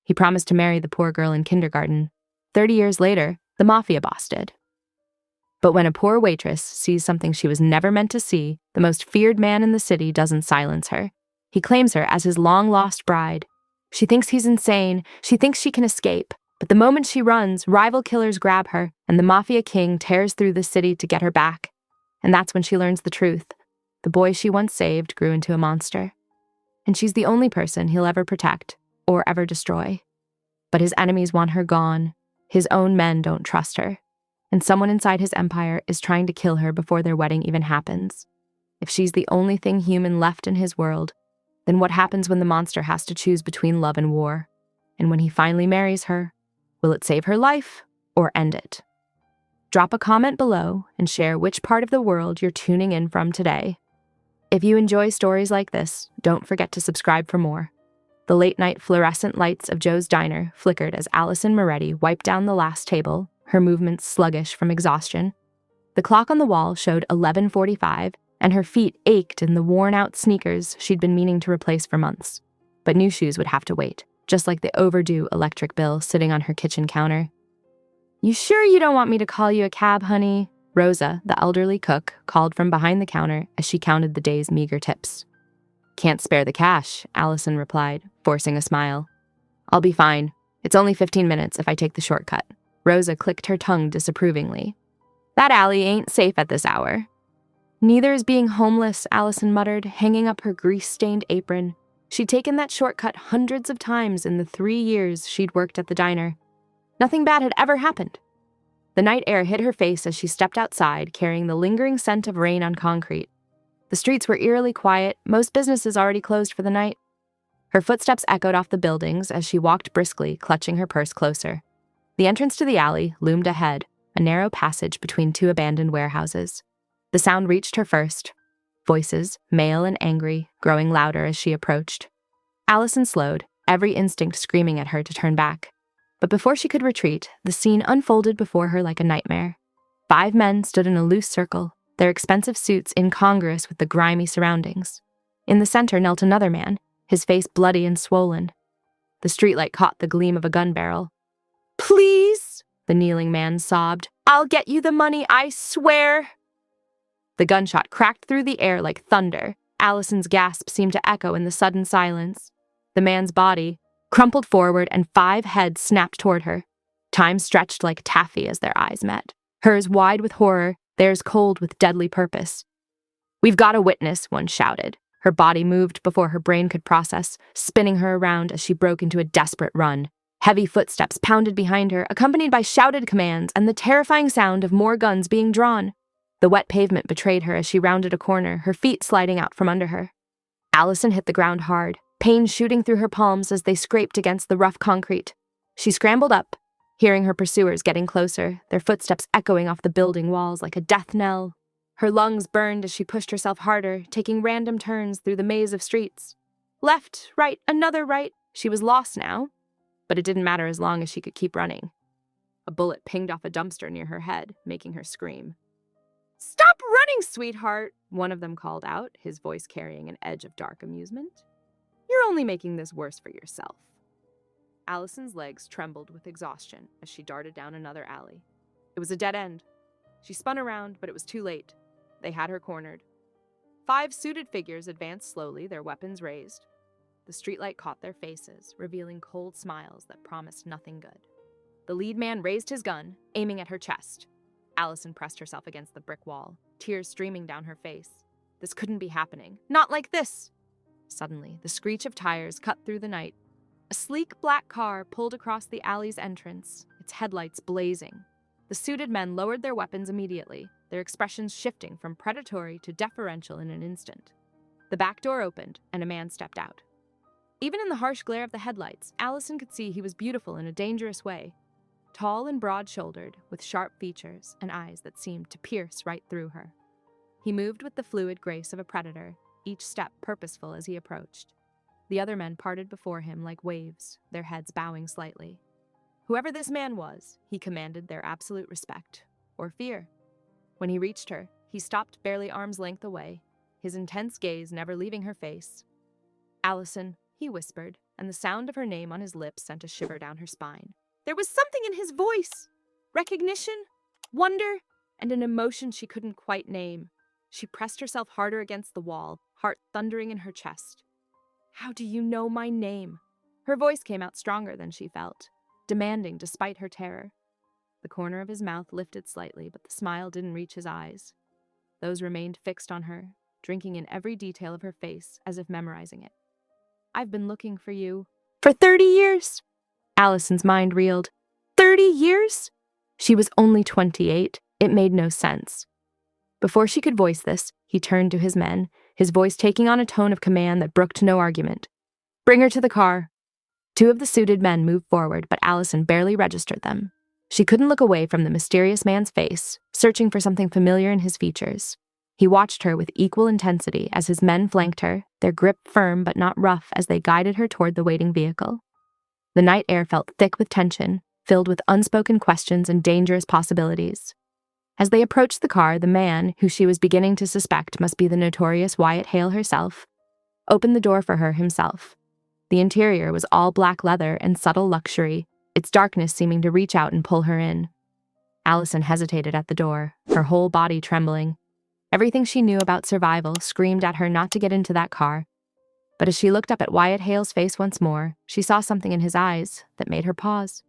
He promised to marry the poor girl in kindergarten. 30 years later, the Mafia boss did. But when a poor waitress sees something she was never meant to see, the most feared man in the city doesn't silence her. He claims her as his long-lost bride. She thinks he's insane. She thinks she can escape. But the moment she runs, rival killers grab her, and the Mafia king tears through the city to get her back. And that's when she learns the truth. The boy she once saved grew into a monster. And she's the only person he'll ever protect or ever destroy. But his enemies want her gone. His own men don't trust her. And someone inside his empire is trying to kill her before their wedding even happens. If she's the only thing human left in his world, then what happens when the monster has to choose between love and war? And when he finally marries her, will it save her life or end it? Drop a comment below and share which part of the world you're tuning in from today. If you enjoy stories like this, don't forget to subscribe for more. The late-night fluorescent lights of Joe's Diner flickered as Allison Moretti wiped down the last table, her movements sluggish from exhaustion. The clock on the wall showed 11:45, and her feet ached in the worn-out sneakers she'd been meaning to replace for months. But new shoes would have to wait, just like the overdue electric bill sitting on her kitchen counter. "You sure you don't want me to call you a cab, honey?" Rosa, the elderly cook, called from behind the counter as she counted the day's meager tips. "Can't spare the cash," Allison replied, forcing a smile. "I'll be fine. It's only 15 minutes if I take the shortcut." Rosa clicked her tongue disapprovingly. "That alley ain't safe at this hour." "Neither is being homeless," Allison muttered, hanging up her grease-stained apron. She'd taken that shortcut hundreds of times in the 3 years she'd worked at the diner. Nothing bad had ever happened. The night air hit her face as she stepped outside, carrying the lingering scent of rain on concrete. The streets were eerily quiet, most businesses already closed for the night. Her footsteps echoed off the buildings as she walked briskly, clutching her purse closer. The entrance to the alley loomed ahead, a narrow passage between 2 abandoned warehouses. The sound reached her first, voices, male and angry, growing louder as she approached. Allison slowed, every instinct screaming at her to turn back. But before she could retreat, the scene unfolded before her like a nightmare. 5 men stood in a loose circle, their expensive suits incongruous with the grimy surroundings. In the center knelt another man, his face bloody and swollen. The streetlight caught the gleam of a gun barrel. "Please," the kneeling man sobbed. "I'll get you the money, I swear." The gunshot cracked through the air like thunder. Allison's gasp seemed to echo in the sudden silence. The man's body crumpled forward and 5 heads snapped toward her. Time stretched like taffy as their eyes met. Hers wide with horror, theirs cold with deadly purpose. "We've got a witness," one shouted. Her body moved before her brain could process, spinning her around as she broke into a desperate run. Heavy footsteps pounded behind her, accompanied by shouted commands and the terrifying sound of more guns being drawn. The wet pavement betrayed her as she rounded a corner, her feet sliding out from under her. Allison hit the ground hard, pain shooting through her palms as they scraped against the rough concrete. She scrambled up, hearing her pursuers getting closer, their footsteps echoing off the building walls like a death knell. Her lungs burned as she pushed herself harder, taking random turns through the maze of streets. Left, right, another right. She was lost now, but it didn't matter as long as she could keep running. A bullet pinged off a dumpster near her head, making her scream. "Stop running, sweetheart," one of them called out, his voice carrying an edge of dark amusement. "You're only making this worse for yourself." Allison's legs trembled with exhaustion as she darted down another alley. It was a dead end. She spun around, but it was too late. They had her cornered. 5 suited figures advanced slowly, their weapons raised. The streetlight caught their faces, revealing cold smiles that promised nothing good. The lead man raised his gun, aiming at her chest. Allison pressed herself against the brick wall, tears streaming down her face. This couldn't be happening. Not like this! Suddenly, the screech of tires cut through the night. A sleek black car pulled across the alley's entrance, its headlights blazing. The suited men lowered their weapons immediately, their expressions shifting from predatory to deferential in an instant. The back door opened, and a man stepped out. Even in the harsh glare of the headlights, Allison could see he was beautiful in a dangerous way. Tall and broad-shouldered, with sharp features and eyes that seemed to pierce right through her. He moved with the fluid grace of a predator, each step purposeful as he approached. The other men parted before him like waves, their heads bowing slightly. Whoever this man was, he commanded their absolute respect, or fear. When he reached her, he stopped barely arm's length away, his intense gaze never leaving her face. "Allison," he whispered, and the sound of her name on his lips sent a shiver down her spine. There was something in his voice. Recognition, wonder, and an emotion she couldn't quite name. She pressed herself harder against the wall, heart thundering in her chest. How do you know my name? Her voice came out stronger than she felt, demanding despite her terror. The corner of his mouth lifted slightly, but the smile didn't reach his eyes. Those remained fixed on her, drinking in every detail of her face as if memorizing it. I've been looking for you. For 30 years? Allison's mind reeled. 30 years? She was only 28. It made no sense. Before she could voice this, he turned to his men, his voice taking on a tone of command that brooked no argument. Bring her to the car. Two of the suited men moved forward, but Allison barely registered them. She couldn't look away from the mysterious man's face, searching for something familiar in his features. He watched her with equal intensity as his men flanked her, their grip firm but not rough as they guided her toward the waiting vehicle. The night air felt thick with tension, filled with unspoken questions and dangerous possibilities. As they approached the car, the man, who she was beginning to suspect must be the notorious Wyatt Hale herself, opened the door for her himself. The interior was all black leather and subtle luxury, its darkness seeming to reach out and pull her in. Allison hesitated at the door, her whole body trembling. Everything she knew about survival screamed at her not to get into that car. But as she looked up at Wyatt Hale's face once more, she saw something in his eyes that made her pause.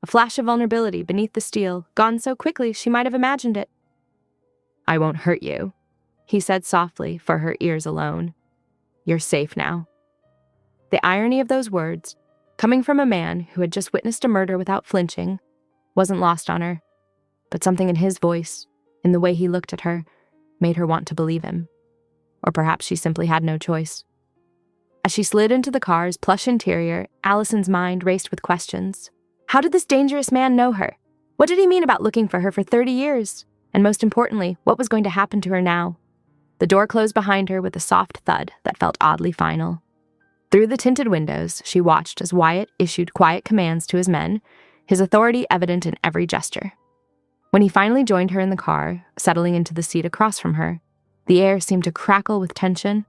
A flash of vulnerability beneath the steel, gone so quickly she might have imagined it. I won't hurt you, he said softly for her ears alone. You're safe now. The irony of those words, coming from a man who had just witnessed a murder without flinching, wasn't lost on her. But something in his voice, in the way he looked at her, made her want to believe him. Or perhaps she simply had no choice. As she slid into the car's plush interior, Allison's mind raced with questions. How did this dangerous man know her? What did he mean about looking for her for 30 years? And most importantly, what was going to happen to her now? The door closed behind her with a soft thud that felt oddly final. Through the tinted windows, she watched as Wyatt issued quiet commands to his men, his authority evident in every gesture. When he finally joined her in the car, settling into the seat across from her, the air seemed to crackle with tension.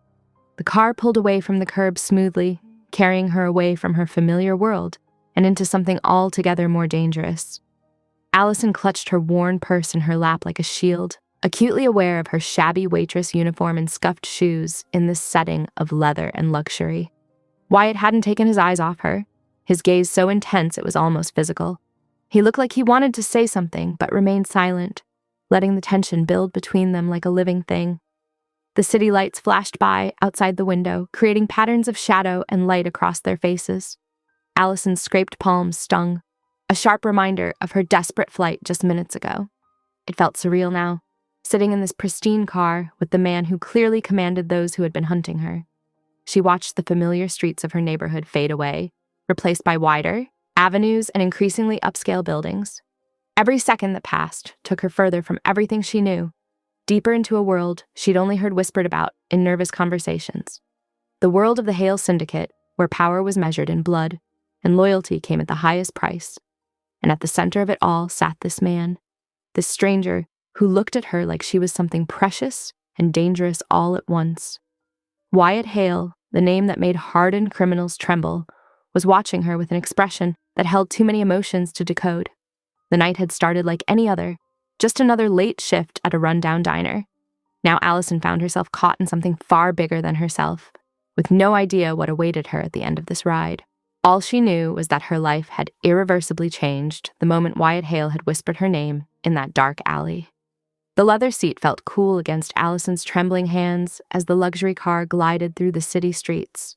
The car pulled away from the curb smoothly, carrying her away from her familiar world and into something altogether more dangerous. Allison clutched her worn purse in her lap like a shield, acutely aware of her shabby waitress uniform and scuffed shoes in this setting of leather and luxury. Wyatt hadn't taken his eyes off her, his gaze so intense it was almost physical. He looked like he wanted to say something, but remained silent, letting the tension build between them like a living thing. The city lights flashed by outside the window, creating patterns of shadow and light across their faces. Allison's scraped palms stung, a sharp reminder of her desperate flight just minutes ago. It felt surreal now, sitting in this pristine car with the man who clearly commanded those who had been hunting her. She watched the familiar streets of her neighborhood fade away, replaced by wider avenues and increasingly upscale buildings. Every second that passed took her further from everything she knew, deeper into a world she'd only heard whispered about in nervous conversations. The world of the Hale Syndicate, where power was measured in blood, and loyalty came at the highest price. And at the center of it all sat this man, this stranger who looked at her like she was something precious and dangerous all at once. Wyatt Hale, the name that made hardened criminals tremble, was watching her with an expression that held too many emotions to decode. The night had started like any other, just another late shift at a rundown diner. Now Allison found herself caught in something far bigger than herself, with no idea what awaited her at the end of this ride. All she knew was that her life had irreversibly changed the moment Wyatt Hale had whispered her name in that dark alley. The leather seat felt cool against Allison's trembling hands as the luxury car glided through the city streets.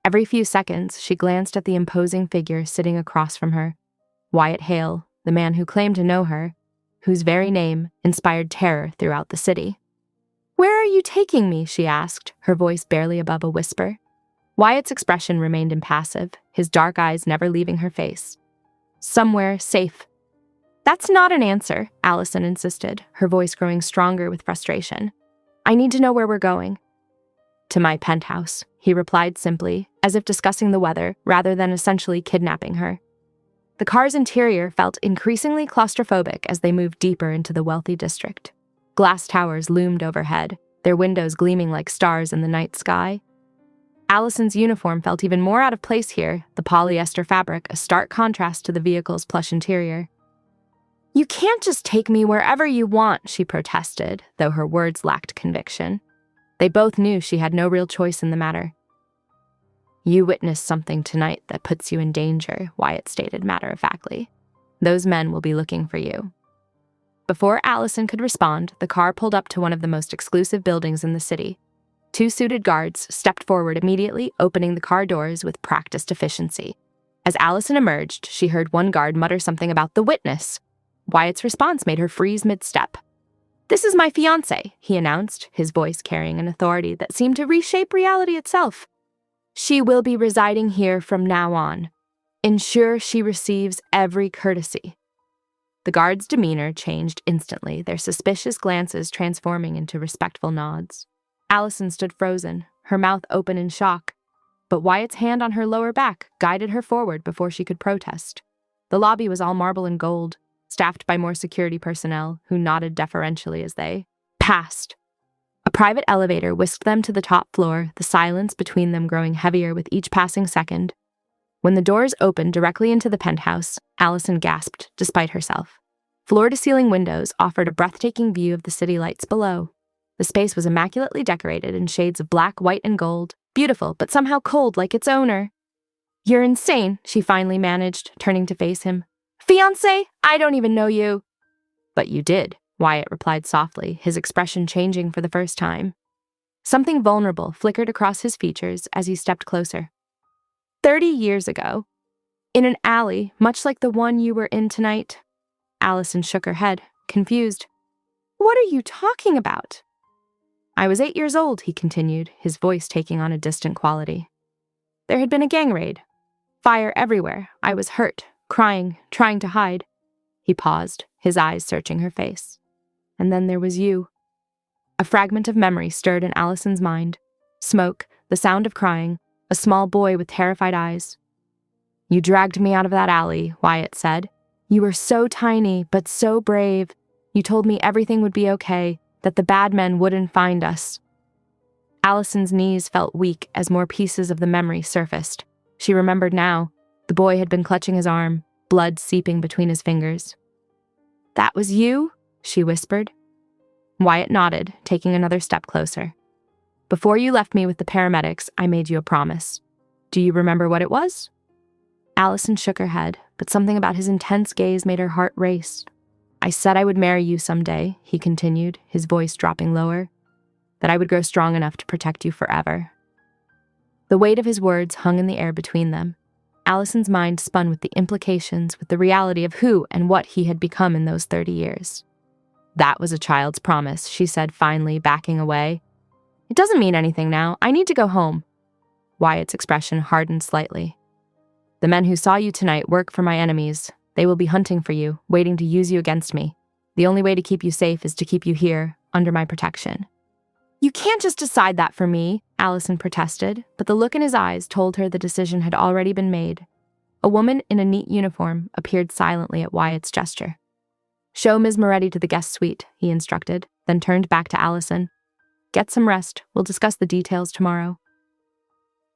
Every few seconds, she glanced at the imposing figure sitting across from her, Wyatt Hale, the man who claimed to know her, whose very name inspired terror throughout the city. "Where are you taking me?" she asked, her voice barely above a whisper. Wyatt's expression remained impassive, his dark eyes never leaving her face. "Somewhere safe." "That's not an answer," Allison insisted, her voice growing stronger with frustration. "I need to know where we're going." "To my penthouse," he replied simply, as if discussing the weather rather than essentially kidnapping her. The car's interior felt increasingly claustrophobic as they moved deeper into the wealthy district. Glass towers loomed overhead, their windows gleaming like stars in the night sky. Allison's uniform felt even more out of place here, the polyester fabric a stark contrast to the vehicle's plush interior. "You can't just take me wherever you want," she protested, though her words lacked conviction. They both knew she had no real choice in the matter. "You witnessed something tonight that puts you in danger," Wyatt stated matter-of-factly. "Those men will be looking for you." Before Allison could respond, the car pulled up to one of the most exclusive buildings in the city. Two suited guards stepped forward immediately, opening the car doors with practiced efficiency. As Allison emerged, she heard one guard mutter something about the witness. Wyatt's response made her freeze mid-step. "This is my fiancé," he announced, his voice carrying an authority that seemed to reshape reality itself. "She will be residing here from now on. Ensure she receives every courtesy." The guards' demeanor changed instantly, their suspicious glances transforming into respectful nods. Allison stood frozen, her mouth open in shock, but Wyatt's hand on her lower back guided her forward before she could protest. The lobby was all marble and gold, staffed by more security personnel, who nodded deferentially as they passed. A private elevator whisked them to the top floor, the silence between them growing heavier with each passing second. When the doors opened directly into the penthouse, Allison gasped, despite herself. Floor-to-ceiling windows offered a breathtaking view of the city lights below. The space was immaculately decorated in shades of black, white, and gold, beautiful but somehow cold like its owner. "You're insane," she finally managed, turning to face him. "Fiancé? I don't even know you." "But you did," Wyatt replied softly, his expression changing for the first time. Something vulnerable flickered across his features as he stepped closer. 30 years ago, in an alley much like the one you were in tonight." Allison shook her head, confused. "What are you talking about?" "I was 8 years old," he continued, his voice taking on a distant quality. "There had been a gang raid. Fire everywhere. I was hurt, crying, trying to hide." He paused, his eyes searching her face. "And then there was you." A fragment of memory stirred in Allison's mind. Smoke, the sound of crying, a small boy with terrified eyes. "You dragged me out of that alley," Wyatt said. "You were so tiny, but so brave. You told me everything would be okay, that the bad men wouldn't find us." Allison's knees felt weak as more pieces of the memory surfaced. She remembered now. The boy had been clutching his arm, blood seeping between his fingers. "That was you?" she whispered. Wyatt nodded, taking another step closer. "Before you left me with the paramedics, I made you a promise. Do you remember what it was?" Allison shook her head, but something about his intense gaze made her heart race. "I said I would marry you someday," he continued, his voice dropping lower. "That I would grow strong enough to protect you forever." The weight of his words hung in the air between them. Allison's mind spun with the implications, with the reality of who and what he had become in those 30 years. "That was a child's promise," she said finally, backing away. "It doesn't mean anything now. I need to go home." Wyatt's expression hardened slightly. "The men who saw you tonight work for my enemies. They will be hunting for you, waiting to use you against me. The only way to keep you safe is to keep you here, under my protection." "You can't just decide that for me," Allison protested, but the look in his eyes told her the decision had already been made. A woman in a neat uniform appeared silently at Wyatt's gesture. "Show Ms. Moretti to the guest suite," he instructed, then turned back to Allison. "Get some rest. We'll discuss the details tomorrow."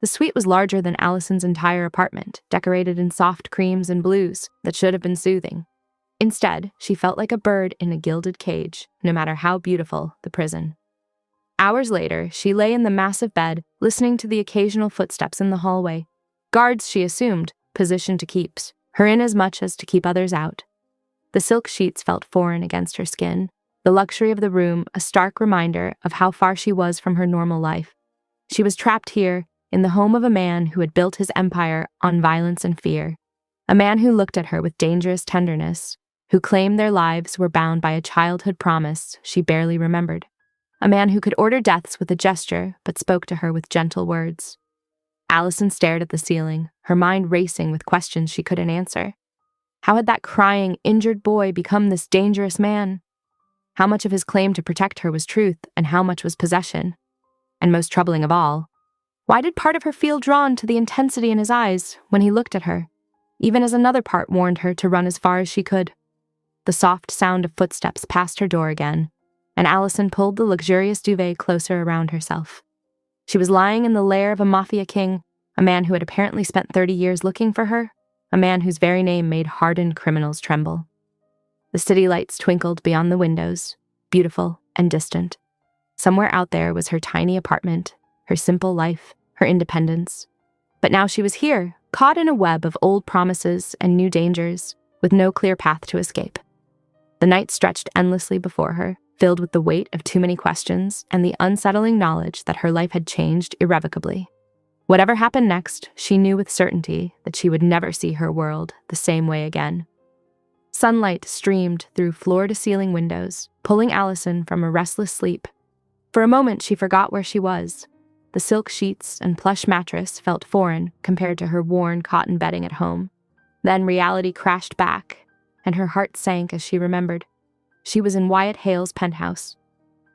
The suite was larger than Allison's entire apartment, decorated in soft creams and blues that should have been soothing. Instead, she felt like a bird in a gilded cage, no matter how beautiful the prison. Hours later, she lay in the massive bed, listening to the occasional footsteps in the hallway. Guards, she assumed, positioned to keep her in as much as to keep others out. The silk sheets felt foreign against her skin, the luxury of the room a stark reminder of how far she was from her normal life. She was trapped here, in the home of a man who had built his empire on violence and fear, a man who looked at her with dangerous tenderness, who claimed their lives were bound by a childhood promise she barely remembered, a man who could order deaths with a gesture but spoke to her with gentle words. Allison stared at the ceiling, her mind racing with questions she couldn't answer. How had that crying, injured boy become this dangerous man? How much of his claim to protect her was truth and how much was possession? And most troubling of all, why did part of her feel drawn to the intensity in his eyes when he looked at her, even as another part warned her to run as far as she could? The soft sound of footsteps passed her door again, and Allison pulled the luxurious duvet closer around herself. She was lying in the lair of a Mafia king, a man who had apparently spent 30 years looking for her, a man whose very name made hardened criminals tremble. The city lights twinkled beyond the windows, beautiful and distant. Somewhere out there was her tiny apartment, her simple life, her independence. But now she was here, caught in a web of old promises and new dangers, with no clear path to escape. The night stretched endlessly before her, filled with the weight of too many questions and the unsettling knowledge that her life had changed irrevocably. Whatever happened next, she knew with certainty that she would never see her world the same way again. Sunlight streamed through floor-to-ceiling windows, pulling Allison from a restless sleep. For a moment, she forgot where she was. The silk sheets and plush mattress felt foreign compared to her worn cotton bedding at home. Then reality crashed back, and her heart sank as she remembered. She was in Wyatt Hale's penthouse.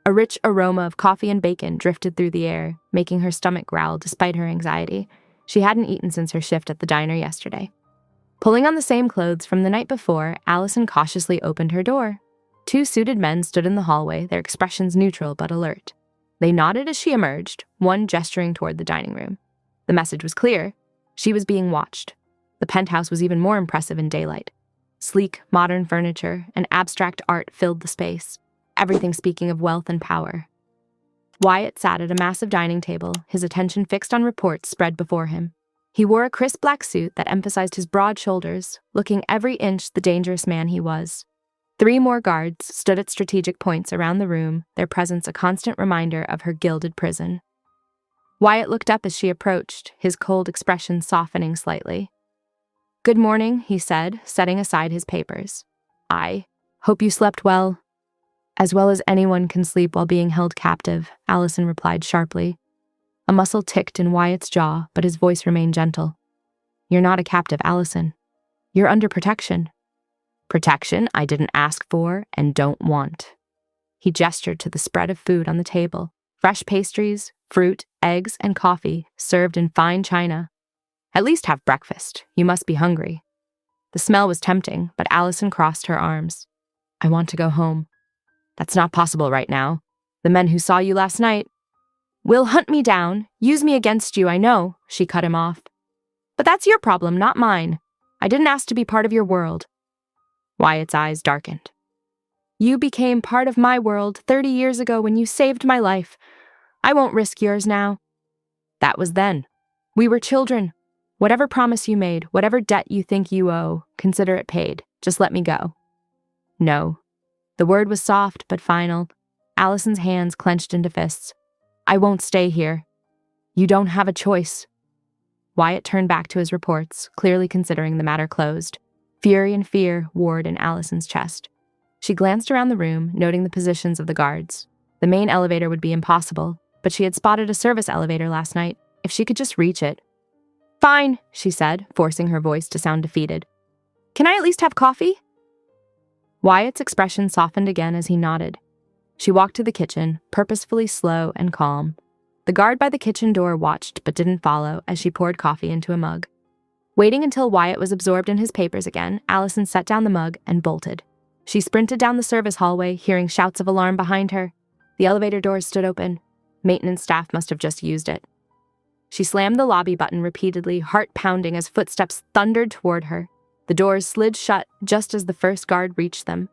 A rich aroma of coffee and bacon drifted through the air, making her stomach growl despite her anxiety. She hadn't eaten since her shift at the diner yesterday. Pulling on the same clothes from the night before, Allison cautiously opened her door. Two suited men stood in the hallway, their expressions neutral but alert. They nodded as she emerged, one gesturing toward the dining room. The message was clear. She was being watched. The penthouse was even more impressive in daylight. Sleek, modern furniture and abstract art filled the space, everything speaking of wealth and power. Wyatt sat at a massive dining table, his attention fixed on reports spread before him. He wore a crisp black suit that emphasized his broad shoulders, looking every inch the dangerous man he was. 3 more guards stood at strategic points around the room, their presence a constant reminder of her gilded prison. Wyatt looked up as she approached, his cold expression softening slightly. "Good morning," he said, setting aside his papers. "I hope you slept well." "As well as anyone can sleep while being held captive," Allison replied sharply. A muscle ticked in Wyatt's jaw, but his voice remained gentle. "You're not a captive, Allison. You're under protection." "Protection I didn't ask for and don't want." He gestured to the spread of food on the table, fresh pastries, fruit, eggs, and coffee served in fine china. "At least have breakfast. You must be hungry." The smell was tempting, but Allison crossed her arms. "I want to go home." "That's not possible right now. The men who saw you last night—" "Will hunt me down, use me against you, I know," she cut him off. "But that's your problem, not mine. I didn't ask to be part of your world." Wyatt's eyes darkened. "You became part of my world 30 years ago when you saved my life. I won't risk yours now." "That was then. We were children. Whatever promise you made, whatever debt you think you owe, consider it paid. Just let me go." "No." The word was soft but final. Allison's hands clenched into fists. "I won't stay here." "You don't have a choice." Wyatt turned back to his reports, clearly considering the matter closed. Fury and fear warred in Allison's chest. She glanced around the room, noting the positions of the guards. The main elevator would be impossible, but she had spotted a service elevator last night. If she could just reach it. "Fine," she said, forcing her voice to sound defeated. "Can I at least have coffee?" Wyatt's expression softened again as he nodded. She walked to the kitchen, purposefully slow and calm. The guard by the kitchen door watched but didn't follow as she poured coffee into a mug. Waiting until Wyatt was absorbed in his papers again, Allison set down the mug and bolted. She sprinted down the service hallway, hearing shouts of alarm behind her. The elevator doors stood open. Maintenance staff must have just used it. She slammed the lobby button repeatedly, heart pounding as footsteps thundered toward her. The doors slid shut just as the first guard reached them.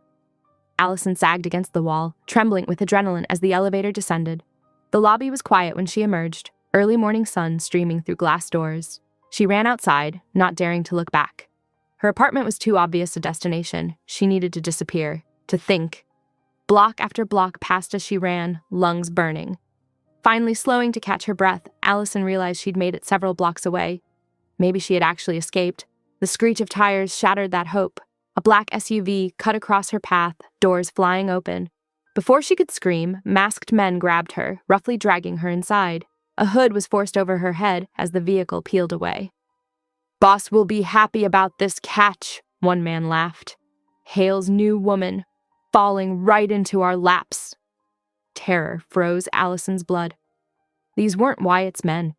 Allison sagged against the wall, trembling with adrenaline as the elevator descended. The lobby was quiet when she emerged, early morning sun streaming through glass doors. She ran outside, not daring to look back. Her apartment was too obvious a destination. She needed to disappear, to think. Block after block passed as she ran, lungs burning. Finally slowing to catch her breath, Allison realized she'd made it several blocks away. Maybe she had actually escaped. The screech of tires shattered that hope. A black SUV cut across her path, doors flying open. Before she could scream, masked men grabbed her, roughly dragging her inside. A hood was forced over her head as the vehicle peeled away. "Boss will be happy about this catch," one man laughed. "Hale's new woman, falling right into our laps." Terror froze Allison's blood. These weren't Wyatt's men.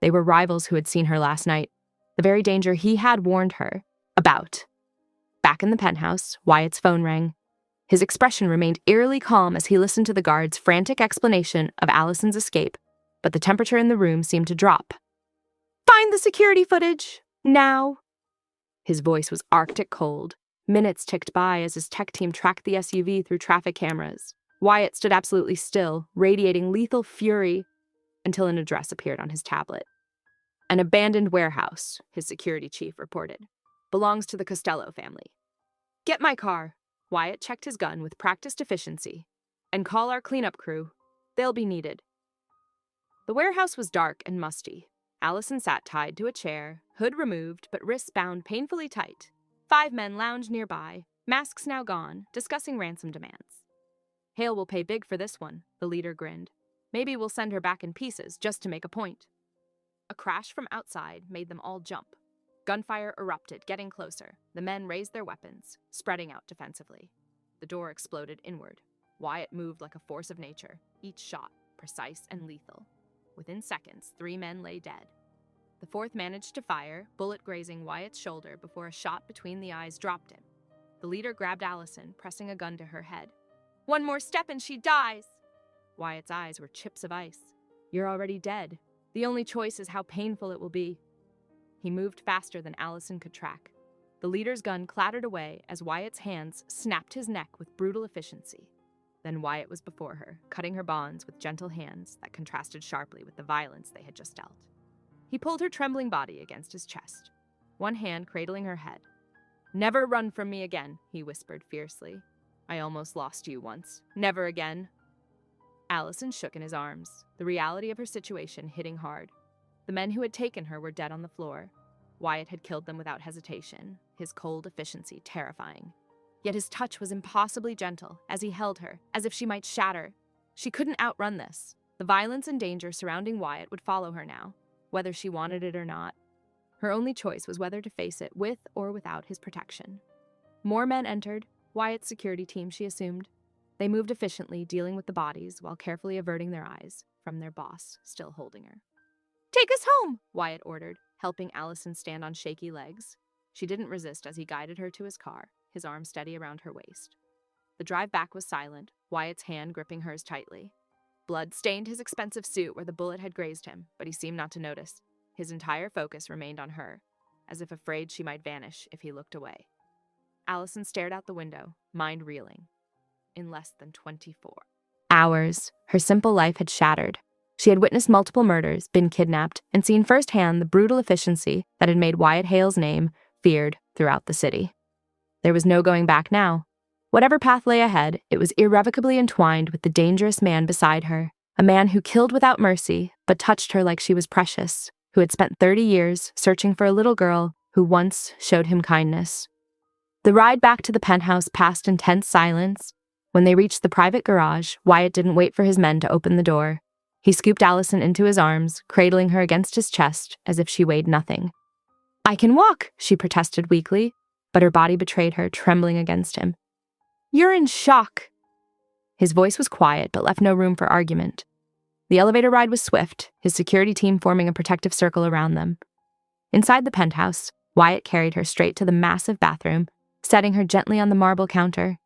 They were rivals who had seen her last night. The very danger he had warned her about. Back in the penthouse, Wyatt's phone rang. His expression remained eerily calm as he listened to the guard's frantic explanation of Allison's escape. but the temperature in the room seemed to drop. "Find the security footage! Now!" His voice was arctic cold. Minutes ticked by as his tech team tracked the SUV through traffic cameras. Wyatt stood absolutely still, radiating lethal fury, until an address appeared on his tablet. "An abandoned warehouse," his security chief reported. "Belongs to the Costello family." "Get my car." Wyatt checked his gun with practiced efficiency. "And call our cleanup crew. They'll be needed." The warehouse was dark and musty. Allison sat tied to a chair, hood removed but wrists bound painfully tight. 5 men lounged nearby, masks now gone, discussing ransom demands. "Hale will pay big for this one," the leader grinned. "Maybe we'll send her back in pieces just to make a point." A crash from outside made them all jump. Gunfire erupted, getting closer. The men raised their weapons, spreading out defensively. The door exploded inward. Wyatt moved like a force of nature, each shot precise and lethal. Within seconds, 3 men lay dead. The 4th managed to fire, bullet grazing Wyatt's shoulder before a shot between the eyes dropped him. The leader grabbed Allison, pressing a gun to her head. "One more step and she dies!" Wyatt's eyes were chips of ice. "You're already dead. The only choice is how painful it will be." He moved faster than Allison could track. The leader's gun clattered away as Wyatt's hands snapped his neck with brutal efficiency. Then Wyatt was before her, cutting her bonds with gentle hands that contrasted sharply with the violence they had just dealt. He pulled her trembling body against his chest, one hand cradling her head. "Never run from me again," he whispered fiercely. "I almost lost you once. Never again." Allison shook in his arms, the reality of her situation hitting hard. The men who had taken her were dead on the floor. Wyatt had killed them without hesitation, his cold efficiency terrifying. Yet his touch was impossibly gentle as he held her, as if she might shatter. She couldn't outrun this. The violence and danger surrounding Wyatt would follow her now, whether she wanted it or not. Her only choice was whether to face it with or without his protection. More men entered, Wyatt's security team, she assumed. They moved efficiently, dealing with the bodies while carefully averting their eyes from their boss, still holding her. "Take us home," Wyatt ordered, helping Allison stand on shaky legs. She didn't resist as he guided her to his car, his arm steady around her waist. The drive back was silent, Wyatt's hand gripping hers tightly. Blood stained his expensive suit where the bullet had grazed him, but he seemed not to notice. His entire focus remained on her, as if afraid she might vanish if he looked away. Allison stared out the window, mind reeling. In less than 24 hours, her simple life had shattered. She had witnessed multiple murders, been kidnapped, and seen firsthand the brutal efficiency that had made Wyatt Hale's name feared throughout the city. There was no going back now. Whatever path lay ahead, it was irrevocably entwined with the dangerous man beside her, a man who killed without mercy, but touched her like she was precious, who had spent 30 years searching for a little girl who once showed him kindness. The ride back to the penthouse passed in tense silence. When they reached the private garage, Wyatt didn't wait for his men to open the door. He scooped Allison into his arms, cradling her against his chest as if she weighed nothing. "I can walk," she protested weakly, but her body betrayed her, trembling against him. "You're in shock." His voice was quiet, but left no room for argument. The elevator ride was swift, his security team forming a protective circle around them. Inside the penthouse, Wyatt carried her straight to the massive bathroom, setting her gently on the marble counter.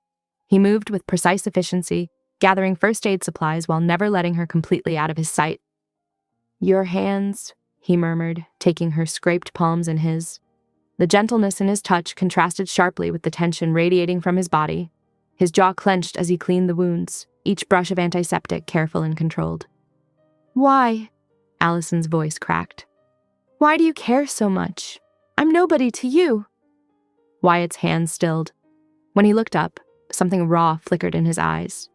He moved with precise efficiency, gathering first aid supplies while never letting her completely out of his sight. "Your hands," he murmured, taking her scraped palms in his. The gentleness in his touch contrasted sharply with the tension radiating from his body. His jaw clenched as he cleaned the wounds, each brush of antiseptic careful and controlled. "Why?" Allison's voice cracked. "Why do you care so much? I'm nobody to you." Wyatt's hands stilled. When he looked up, something raw flickered in his eyes.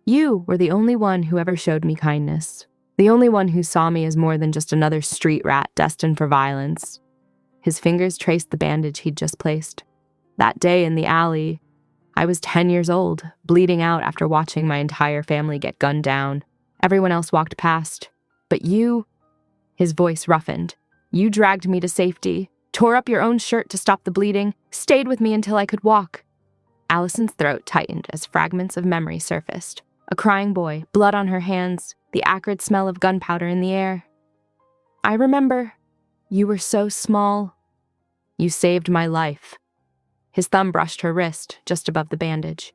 "You were the only one who ever showed me kindness. The only one who saw me as more than just another street rat destined for violence." His fingers traced the bandage he'd just placed. "That day in the alley, I was 10 years old, bleeding out after watching my entire family get gunned down. Everyone else walked past. But you," his voice roughened, "you dragged me to safety, tore up your own shirt to stop the bleeding, stayed with me until I could walk." Allison's throat tightened as fragments of memory surfaced. A crying boy, blood on her hands, the acrid smell of gunpowder in the air. "I remember. You were so small. You saved my life." His thumb brushed her wrist, just above the bandage.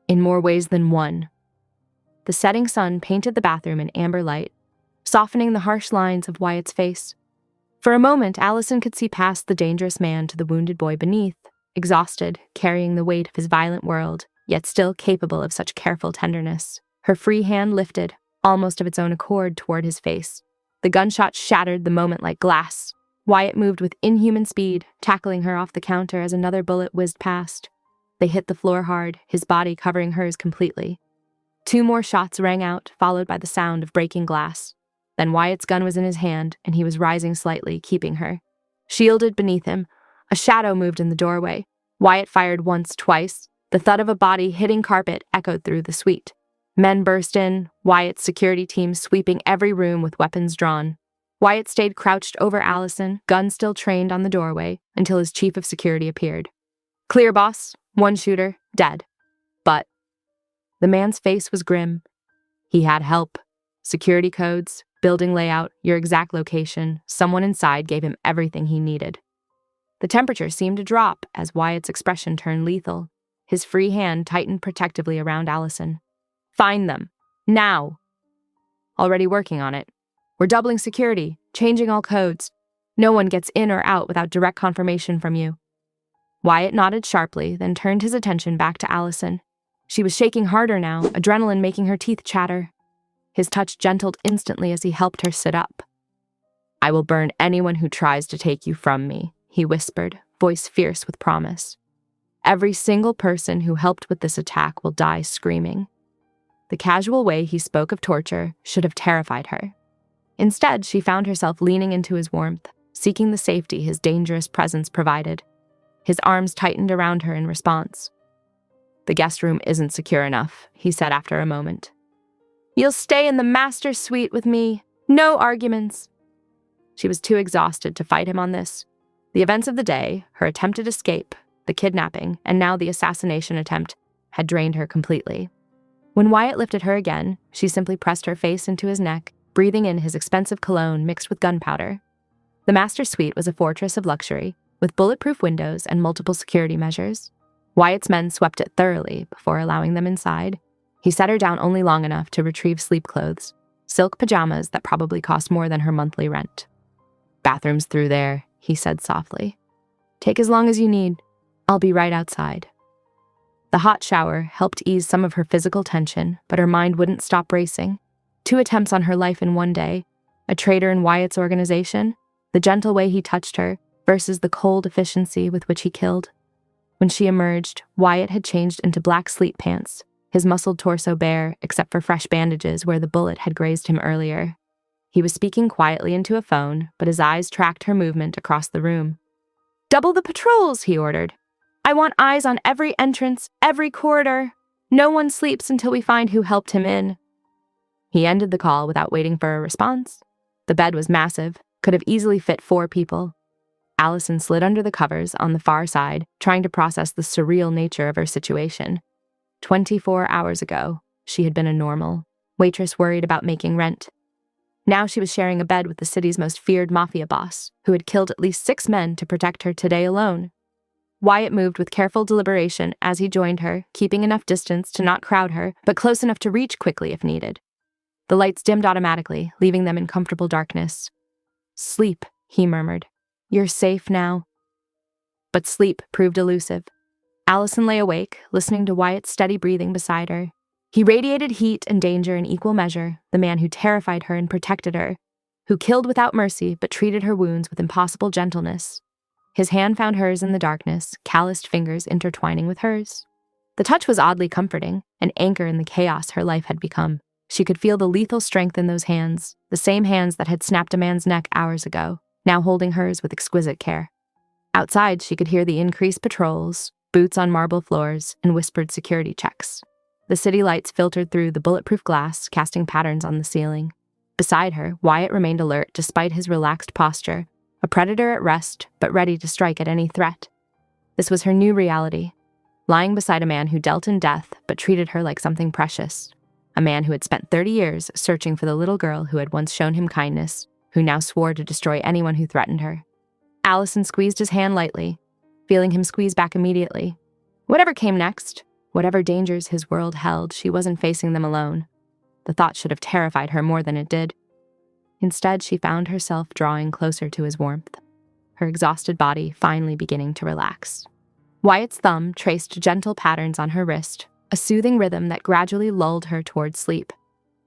"In more ways than one." The setting sun painted the bathroom in amber light, softening the harsh lines of Wyatt's face. For a moment, Allison could see past the dangerous man to the wounded boy beneath, exhausted, carrying the weight of his violent world, yet still capable of such careful tenderness. Her free hand lifted, almost of its own accord, toward his face. The gunshot shattered the moment like glass. Wyatt moved with inhuman speed, tackling her off the counter as another bullet whizzed past. They hit the floor hard, his body covering hers completely. 2 more shots rang out, followed by the sound of breaking glass. Then Wyatt's gun was in his hand, and he was rising slightly, keeping her. Shielded beneath him, a shadow moved in the doorway. Wyatt fired once, twice. The thud of a body hitting carpet echoed through the suite. Men burst in, Wyatt's security team sweeping every room with weapons drawn. Wyatt stayed crouched over Allison, gun still trained on the doorway, until his chief of security appeared. "Clear, boss. 1 shooter, dead." But the man's face was grim. He had help. Security codes, building layout, your exact location. Someone inside gave him everything he needed. The temperature seemed to drop as Wyatt's expression turned lethal. His free hand tightened protectively around Allison. "Find them. Now." "Already working on it. We're doubling security, changing all codes. No one gets in or out without direct confirmation from you." Wyatt nodded sharply, then turned his attention back to Allison. She was shaking harder now, adrenaline making her teeth chatter. His touch gentled instantly as he helped her sit up. "I will burn anyone who tries to take you from me," he whispered, voice fierce with promise. "Every single person who helped with this attack will die screaming." The casual way he spoke of torture should have terrified her. Instead, she found herself leaning into his warmth, seeking the safety his dangerous presence provided. His arms tightened around her in response. "The guest room isn't secure enough," he said after a moment. "You'll stay in the master's suite with me. No arguments." She was too exhausted to fight him on this. The events of the day, her attempted escape, the kidnapping, and now the assassination attempt, had drained her completely. When Wyatt lifted her again, she simply pressed her face into his neck, breathing in his expensive cologne mixed with gunpowder. The master's suite was a fortress of luxury, with bulletproof windows and multiple security measures. Wyatt's men swept it thoroughly before allowing them inside. He set her down only long enough to retrieve sleep clothes, silk pajamas that probably cost more than her monthly rent. "Bathroom's through there," he said softly. "Take as long as you need. I'll be right outside." The hot shower helped ease some of her physical tension, but her mind wouldn't stop racing. 2 attempts on her life in one day, a traitor in Wyatt's organization, the gentle way he touched her, versus the cold efficiency with which he killed. When she emerged, Wyatt had changed into black sleep pants, his muscled torso bare except for fresh bandages where the bullet had grazed him earlier. He was speaking quietly into a phone, but his eyes tracked her movement across the room. "Double the patrols," he ordered. "I want eyes on every entrance, every corridor. No one sleeps until we find who helped him in." He ended the call without waiting for a response. The bed was massive, could have easily fit 4 people. Allison slid under the covers on the far side, trying to process the surreal nature of her situation. 24 hours ago, she had been a normal waitress worried about making rent. Now she was sharing a bed with the city's most feared Mafia boss, who had killed at least 6 men to protect her today alone. Wyatt moved with careful deliberation as he joined her, keeping enough distance to not crowd her, but close enough to reach quickly if needed. The lights dimmed automatically, leaving them in comfortable darkness. "Sleep," he murmured. "You're safe now." But sleep proved elusive. Allison lay awake, listening to Wyatt's steady breathing beside her. He radiated heat and danger in equal measure, the man who terrified her and protected her, who killed without mercy but treated her wounds with impossible gentleness. His hand found hers in the darkness, calloused fingers intertwining with hers. The touch was oddly comforting, an anchor in the chaos her life had become. She could feel the lethal strength in those hands, the same hands that had snapped a man's neck hours ago, now holding hers with exquisite care. Outside, she could hear the increased patrols, boots on marble floors, and whispered security checks. The city lights filtered through the bulletproof glass, casting patterns on the ceiling. Beside her, Wyatt remained alert despite his relaxed posture, a predator at rest, but ready to strike at any threat. This was her new reality, lying beside a man who dealt in death but treated her like something precious. A man who had spent 30 years searching for the little girl who had once shown him kindness, who now swore to destroy anyone who threatened her. Allison squeezed his hand lightly, feeling him squeeze back immediately. Whatever came next, whatever dangers his world held, she wasn't facing them alone. The thought should have terrified her more than it did. Instead, she found herself drawing closer to his warmth, her exhausted body finally beginning to relax. Wyatt's thumb traced gentle patterns on her wrist, a soothing rhythm that gradually lulled her towards sleep.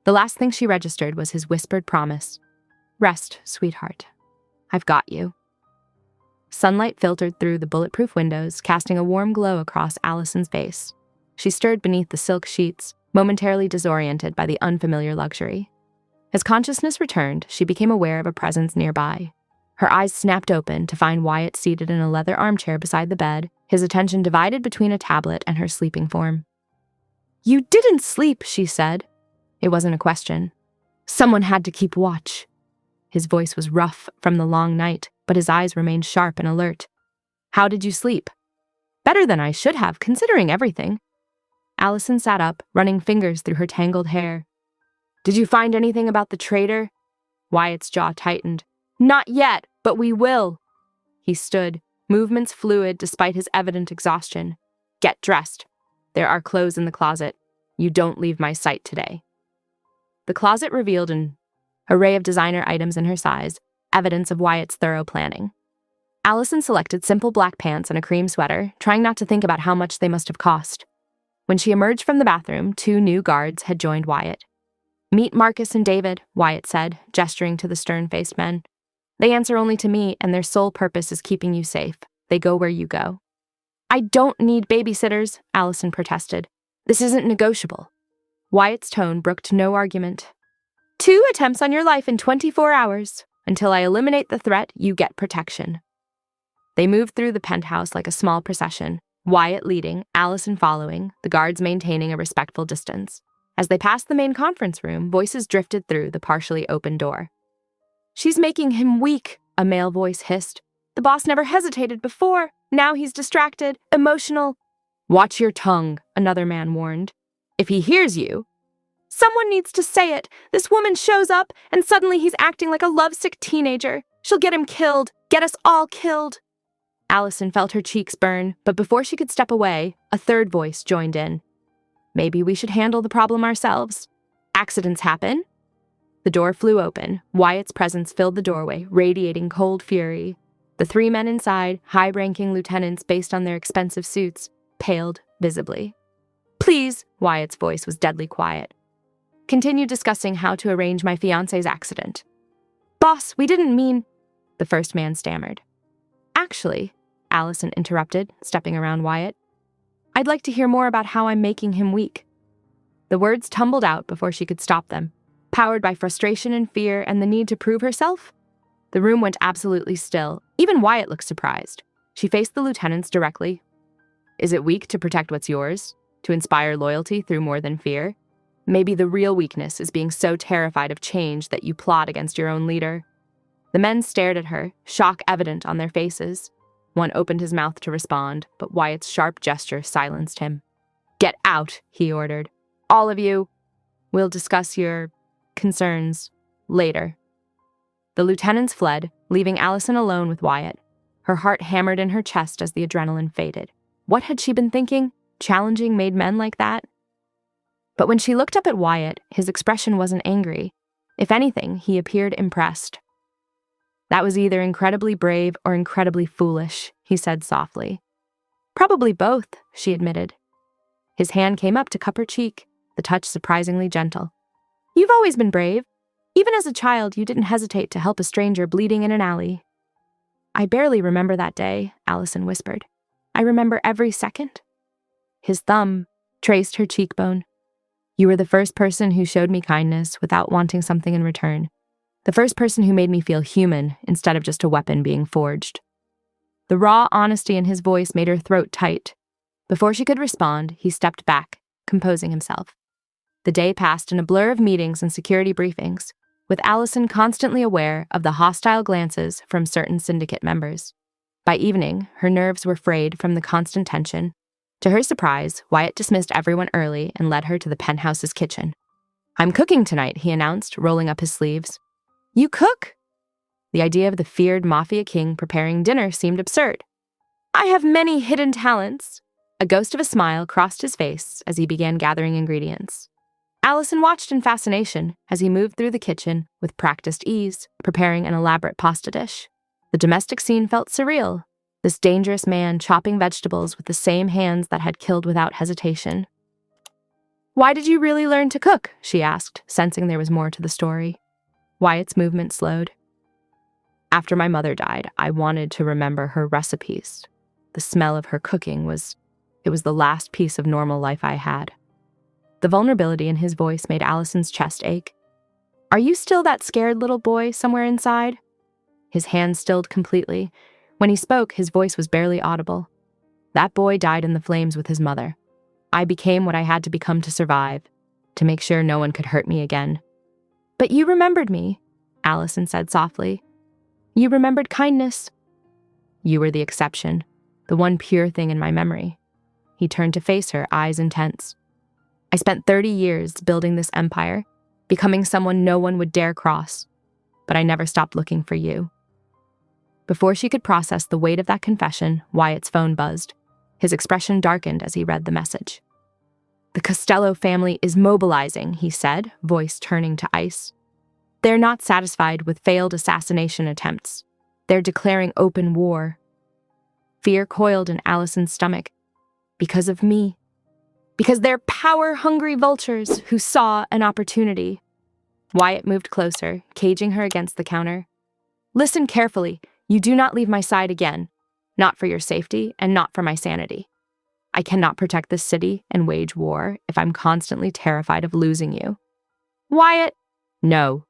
The last thing she registered was his whispered promise. "Rest, sweetheart. I've got you." Sunlight filtered through the bulletproof windows, casting a warm glow across Allison's face. She stirred beneath the silk sheets, momentarily disoriented by the unfamiliar luxury. As consciousness returned, she became aware of a presence nearby. Her eyes snapped open to find Wyatt seated in a leather armchair beside the bed, his attention divided between a tablet and her sleeping form. "You didn't sleep," she said. It wasn't a question. "Someone had to keep watch." His voice was rough from the long night, but his eyes remained sharp and alert. "How did you sleep?" "Better than I should have, considering everything." Allison sat up, running fingers through her tangled hair. "Did you find anything about the traitor?" Wyatt's jaw tightened. "Not yet, but we will." He stood, movements fluid despite his evident exhaustion. "Get dressed. There are clothes in the closet. You don't leave my sight today." The closet revealed an array of designer items in her size, evidence of Wyatt's thorough planning. Allison selected simple black pants and a cream sweater, trying not to think about how much they must have cost. When she emerged from the bathroom, 2 new guards had joined Wyatt. "Meet Marcus and David," Wyatt said, gesturing to the stern-faced men. "They answer only to me, and their sole purpose is keeping you safe. They go where you go." "I don't need babysitters," Allison protested. "This isn't negotiable." Wyatt's tone brooked no argument. 2 attempts on your life in 24 hours. Until I eliminate the threat, you get protection." They moved through the penthouse like a small procession, Wyatt leading, Allison following, the guards maintaining a respectful distance. As they passed the main conference room, voices drifted through the partially open door. "She's making him weak," a male voice hissed. "The boss never hesitated before. Now he's distracted, emotional." "Watch your tongue," another man warned. "If he hears you—" "Someone needs to say it. This woman shows up, and suddenly he's acting like a lovesick teenager. She'll get him killed, get us all killed." Allison felt her cheeks burn, but before she could step away, a third voice joined in. "Maybe we should handle the problem ourselves. Accidents happen." The door flew open. Wyatt's presence filled the doorway, radiating cold fury. The 3 men inside, high-ranking lieutenants based on their expensive suits, paled visibly. "Please," Wyatt's voice was deadly quiet. "Continue discussing how to arrange my fiancé's accident." "Boss, we didn't mean—" the first man stammered. "Actually," Allison interrupted, stepping around Wyatt, "I'd like to hear more about how I'm making him weak." The words tumbled out before she could stop them. Powered by frustration and fear and the need to prove herself, the room went absolutely still. Even Wyatt looked surprised. She faced the lieutenants directly. "Is it weak to protect what's yours? To inspire loyalty through more than fear? Maybe the real weakness is being so terrified of change that you plot against your own leader." The men stared at her, shock evident on their faces. One opened his mouth to respond, but Wyatt's sharp gesture silenced him. "Get out," he ordered. "All of you. We'll discuss your concerns later." The lieutenants fled, leaving Allison alone with Wyatt. Her heart hammered in her chest as the adrenaline faded. What had she been thinking? Challenging made men like that? But when she looked up at Wyatt, his expression wasn't angry. If anything, he appeared impressed. "That was either incredibly brave or incredibly foolish," he said softly. "Probably both," she admitted. His hand came up to cup her cheek, the touch surprisingly gentle. "You've always been brave. Even as a child, you didn't hesitate to help a stranger bleeding in an alley." "I barely remember that day," Allison whispered. "I remember every second." His thumb traced her cheekbone. "You were the first person who showed me kindness without wanting something in return. The first person who made me feel human instead of just a weapon being forged." The raw honesty in his voice made her throat tight. Before she could respond, he stepped back, composing himself. The day passed in a blur of meetings and security briefings, with Allison constantly aware of the hostile glances from certain syndicate members. By evening, her nerves were frayed from the constant tension. To her surprise, Wyatt dismissed everyone early and led her to the penthouse's kitchen. "I'm cooking tonight," he announced, rolling up his sleeves. "You cook?" The idea of the feared Mafia king preparing dinner seemed absurd. "I have many hidden talents." A ghost of a smile crossed his face as he began gathering ingredients. Allison watched in fascination as he moved through the kitchen with practiced ease, preparing an elaborate pasta dish. The domestic scene felt surreal, this dangerous man chopping vegetables with the same hands that had killed without hesitation. "Why did you really learn to cook?" she asked, sensing there was more to the story. Wyatt's movement slowed. "After my mother died, I wanted to remember her recipes. The smell of her cooking was the last piece of normal life I had." The vulnerability in his voice made Allison's chest ache. "Are you still that scared little boy somewhere inside?" His hands stilled completely. When he spoke, his voice was barely audible. "That boy died in the flames with his mother. I became what I had to become to survive, to make sure no one could hurt me again." "But you remembered me," Allison said softly. "You remembered kindness." "You were the exception, the one pure thing in my memory." He turned to face her, eyes intense. "I spent 30 years building this empire, becoming someone no one would dare cross, but I never stopped looking for you." Before she could process the weight of that confession, Wyatt's phone buzzed. His expression darkened as he read the message. "The Costello family is mobilizing," he said, voice turning to ice. "They're not satisfied with failed assassination attempts. They're declaring open war." Fear coiled in Allison's stomach. Because of me. Because they're power-hungry vultures who saw an opportunity. Wyatt moved closer, caging her against the counter. "Listen carefully. You do not leave my side again. Not for your safety and not for my sanity. I cannot protect this city and wage war if I'm constantly terrified of losing you." "Wyatt!" "No."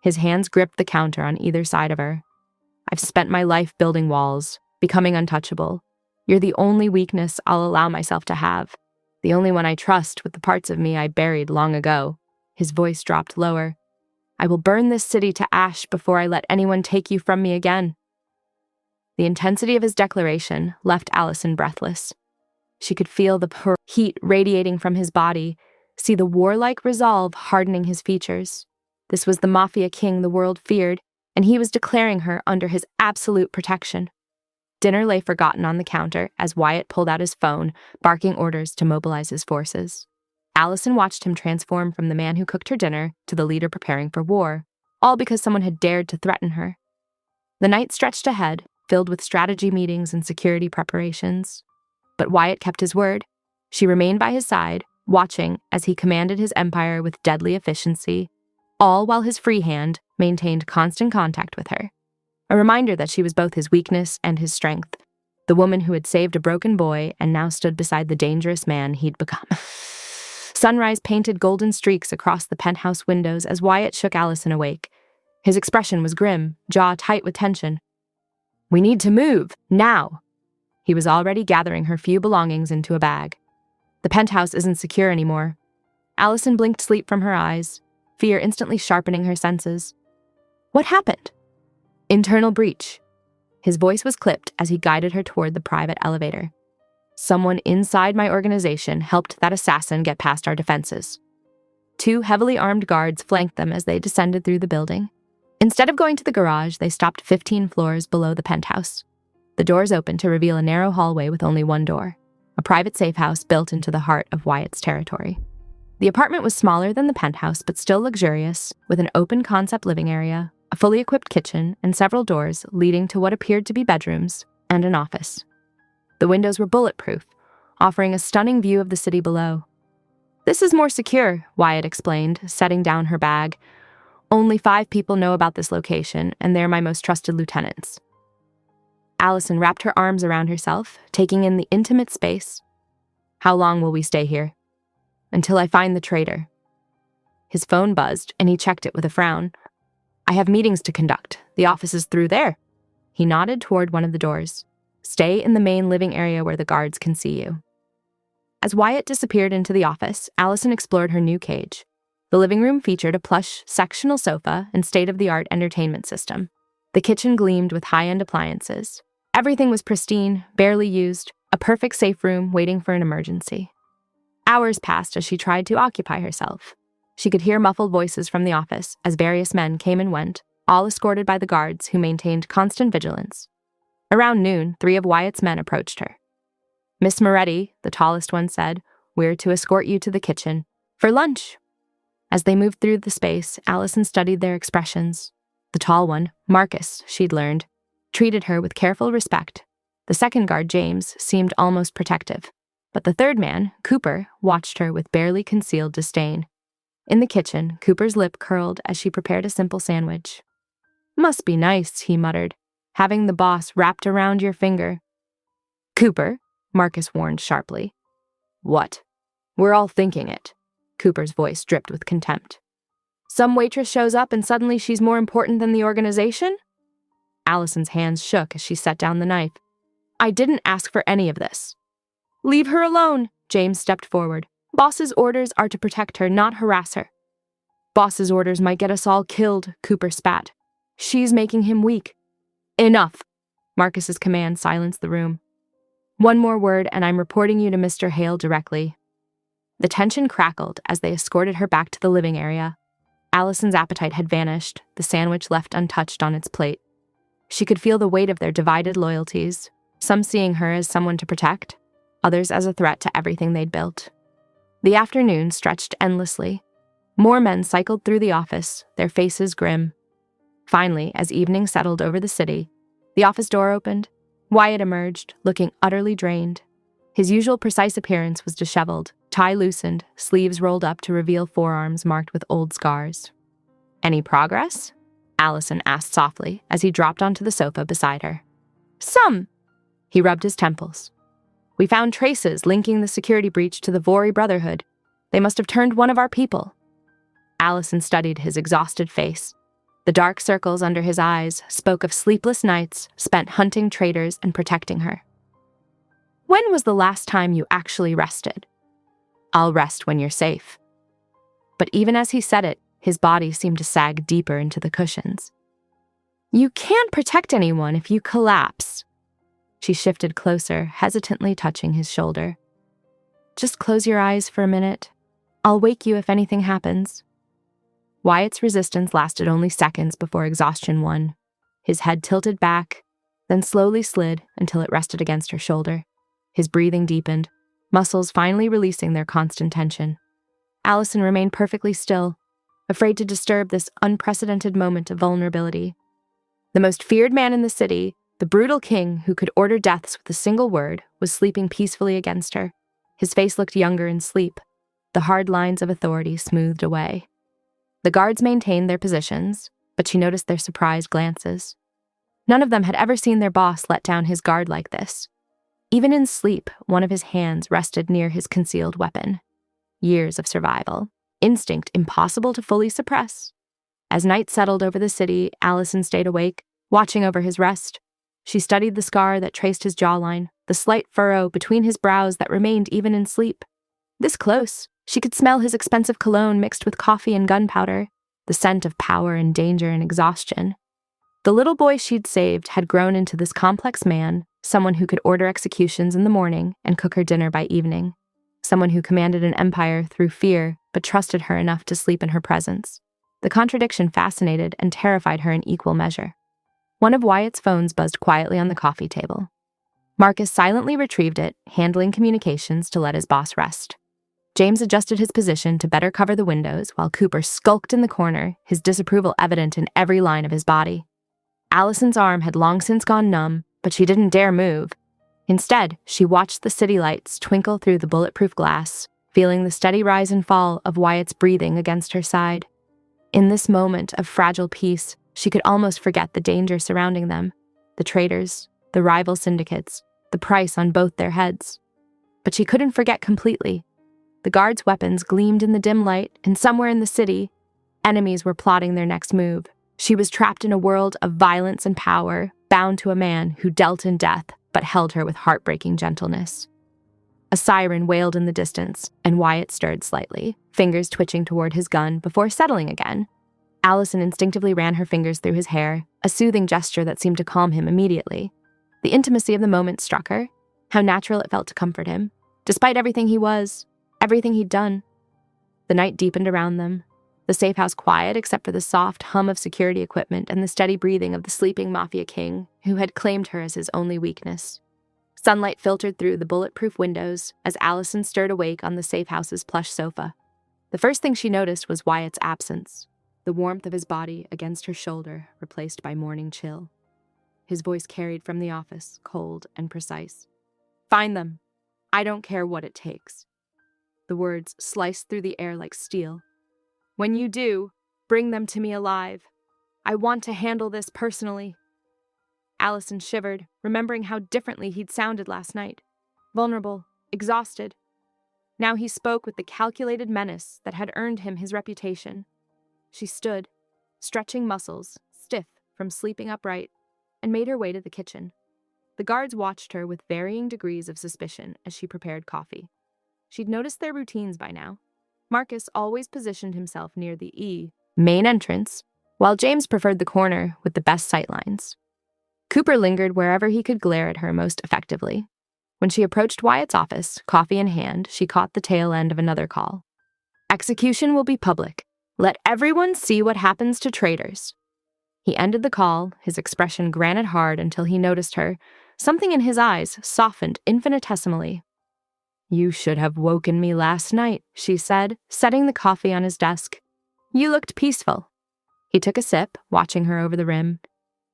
His hands gripped the counter on either side of her. "I've spent my life building walls, becoming untouchable. You're the only weakness I'll allow myself to have. The only one I trust with the parts of me I buried long ago." His voice dropped lower. "I will burn this city to ash before I let anyone take you from me again." The intensity of his declaration left Allison breathless. She could feel the heat radiating from his body, see the warlike resolve hardening his features. This was the Mafia king the world feared, and he was declaring her under his absolute protection. Dinner lay forgotten on the counter as Wyatt pulled out his phone, barking orders to mobilize his forces. Allison watched him transform from the man who cooked her dinner to the leader preparing for war, all because someone had dared to threaten her. The night stretched ahead, filled with strategy meetings and security preparations. But Wyatt kept his word. She remained by his side, watching as he commanded his empire with deadly efficiency, all while his free hand maintained constant contact with her. A reminder that she was both his weakness and his strength, the woman who had saved a broken boy and now stood beside the dangerous man he'd become. Sunrise painted golden streaks across the penthouse windows as Wyatt shook Allison awake. His expression was grim, jaw tight with tension. "We need to move, now." He was already gathering her few belongings into a bag. "The penthouse isn't secure anymore." Allison blinked sleep from her eyes, fear instantly sharpening her senses. "What happened?" "Internal breach." His voice was clipped as he guided her toward the private elevator. "Someone inside my organization helped that assassin get past our defenses." 2 heavily armed guards flanked them as they descended through the building. Instead of going to the garage, they stopped 15 floors below the penthouse. The doors opened to reveal a narrow hallway with only one door, a private safe house built into the heart of Wyatt's territory. The apartment was smaller than the penthouse, but still luxurious, with an open-concept living area, a fully equipped kitchen, and several doors leading to what appeared to be bedrooms and an office. The windows were bulletproof, offering a stunning view of the city below. "This is more secure," Wyatt explained, setting down her bag. "Only 5 people know about this location, and they're my most trusted lieutenants." Allison wrapped her arms around herself, taking in the intimate space. "How long will we stay here?" "Until I find the traitor." His phone buzzed, and he checked it with a frown. "I have meetings to conduct. The office is through there." He nodded toward one of the doors. "Stay in the main living area where the guards can see you." As Wyatt disappeared into the office, Allison explored her new cage. The living room featured a plush, sectional sofa and state-of-the-art entertainment system. The kitchen gleamed with high-end appliances. Everything was pristine, barely used, a perfect safe room waiting for an emergency. Hours passed as she tried to occupy herself. She could hear muffled voices from the office as various men came and went, all escorted by the guards who maintained constant vigilance. Around noon, 3 of Wyatt's men approached her. "Miss Moretti," the tallest one said, "we're to escort you to the kitchen. For lunch." As they moved through the space, Allison studied their expressions. The tall one, Marcus, she'd learned, treated her with careful respect. The second guard, James, seemed almost protective. But the third man, Cooper, watched her with barely concealed disdain. In the kitchen, Cooper's lip curled as she prepared a simple sandwich. "Must be nice," he muttered, "having the boss wrapped around your finger." "Cooper," Marcus warned sharply. "What?" "We're all thinking it." Cooper's voice dripped with contempt. "Some waitress shows up and suddenly she's more important than the organization?" Allison's hands shook as she set down the knife. "I didn't ask for any of this." "Leave her alone," James stepped forward. "Boss's orders are to protect her, not harass her." "Boss's orders might get us all killed," Cooper spat. "She's making him weak." "Enough!" Marcus's command silenced the room. "One more word and I'm reporting you to Mr. Hale directly." The tension crackled as they escorted her back to the living area. Allison's appetite had vanished, the sandwich left untouched on its plate. She could feel the weight of their divided loyalties, some seeing her as someone to protect, others as a threat to everything they'd built. The afternoon stretched endlessly. More men cycled through the office, their faces grim. Finally, as evening settled over the city, the office door opened. Wyatt emerged, looking utterly drained. His usual precise appearance was disheveled, tie loosened, sleeves rolled up to reveal forearms marked with old scars. "Any progress?" Allison asked softly as he dropped onto the sofa beside her. "Some." He rubbed his temples. "We found traces linking the security breach to the Vori Brotherhood. They must have turned one of our people." Allison studied his exhausted face. The dark circles under his eyes spoke of sleepless nights spent hunting traitors and protecting her. "When was the last time you actually rested?" "I'll rest when you're safe." But even as he said it, his body seemed to sag deeper into the cushions. "You can't protect anyone if you collapse." She shifted closer, hesitantly touching his shoulder. "Just close your eyes for a minute. I'll wake you if anything happens." Wyatt's resistance lasted only seconds before exhaustion won. His head tilted back, then slowly slid until it rested against her shoulder. His breathing deepened, muscles finally releasing their constant tension. Allison remained perfectly still, afraid to disturb this unprecedented moment of vulnerability. The most feared man in the city, the brutal king who could order deaths with a single word, was sleeping peacefully against her. His face looked younger in sleep, the hard lines of authority smoothed away. The guards maintained their positions, but she noticed their surprised glances. None of them had ever seen their boss let down his guard like this. Even in sleep, one of his hands rested near his concealed weapon. Years of survival, instinct impossible to fully suppress. As night settled over the city, Allison stayed awake, watching over his rest. She studied the scar that traced his jawline, the slight furrow between his brows that remained even in sleep. This close, she could smell his expensive cologne mixed with coffee and gunpowder, the scent of power and danger and exhaustion. The little boy she'd saved had grown into this complex man, someone who could order executions in the morning and cook her dinner by evening. Someone who commanded an empire through fear, but trusted her enough to sleep in her presence. The contradiction fascinated and terrified her in equal measure. One of Wyatt's phones buzzed quietly on the coffee table. Marcus silently retrieved it, handling communications to let his boss rest. James adjusted his position to better cover the windows while Cooper skulked in the corner, his disapproval evident in every line of his body. Allison's arm had long since gone numb, but she didn't dare move. Instead, she watched the city lights twinkle through the bulletproof glass, feeling the steady rise and fall of Wyatt's breathing against her side. In this moment of fragile peace, she could almost forget the danger surrounding them, the traitors, the rival syndicates, the price on both their heads. But she couldn't forget completely. The guards' weapons gleamed in the dim light, and somewhere in the city, enemies were plotting their next move. She was trapped in a world of violence and power, bound to a man who dealt in death but held her with heartbreaking gentleness. A siren wailed in the distance, and Wyatt stirred slightly, fingers twitching toward his gun before settling again. Allison instinctively ran her fingers through his hair, a soothing gesture that seemed to calm him immediately. The intimacy of the moment struck her, how natural it felt to comfort him, despite everything he was, everything he'd done. The night deepened around them, the safe house quiet except for the soft hum of security equipment and the steady breathing of the sleeping Mafia king, who had claimed her as his only weakness. Sunlight filtered through the bulletproof windows as Allison stirred awake on the safe house's plush sofa. The first thing she noticed was Wyatt's absence, the warmth of his body against her shoulder replaced by morning chill. His voice carried from the office, cold and precise. "Find them. I don't care what it takes." The words sliced through the air like steel. "When you do, bring them to me alive. I want to handle this personally." Allison shivered, remembering how differently he'd sounded last night. Vulnerable, exhausted. Now he spoke with the calculated menace that had earned him his reputation. She stood, stretching muscles, stiff from sleeping upright, and made her way to the kitchen. The guards watched her with varying degrees of suspicion as she prepared coffee. She'd noticed their routines by now. Marcus always positioned himself near the main entrance, while James preferred the corner with the best sightlines. Cooper lingered wherever he could glare at her most effectively. When she approached Wyatt's office, coffee in hand, she caught the tail end of another call. "Execution will be public. Let everyone see what happens to traitors." He ended the call, his expression granite hard until he noticed her. Something in his eyes softened infinitesimally. "You should have woken me last night," she said, setting the coffee on his desk. "You looked peaceful." He took a sip, watching her over the rim.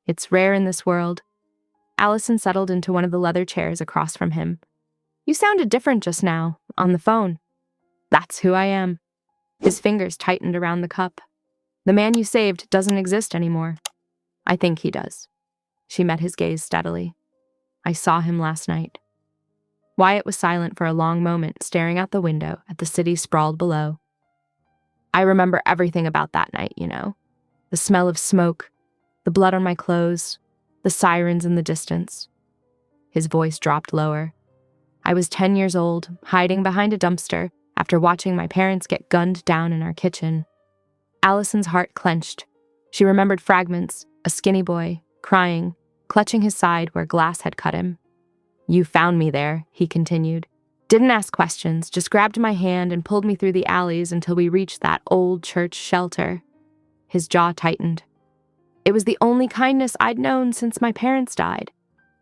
"It's rare in this world." Allison settled into one of the leather chairs across from him. "You sounded different just now, on the phone." "That's who I am." His fingers tightened around the cup. "The man you saved doesn't exist anymore." "I think he does." She met his gaze steadily. "I saw him last night." Wyatt was silent for a long moment, staring out the window at the city sprawled below. "I remember everything about that night, you know. The smell of smoke, the blood on my clothes, the sirens in the distance." His voice dropped lower. "I was 10 years old, hiding behind a dumpster after watching my parents get gunned down in our kitchen." Allison's heart clenched. She remembered fragments, a skinny boy, crying, clutching his side where glass had cut him. "You found me there," he continued. "Didn't ask questions, just grabbed my hand and pulled me through the alleys until we reached that old church shelter." His jaw tightened. "It was the only kindness I'd known since my parents died.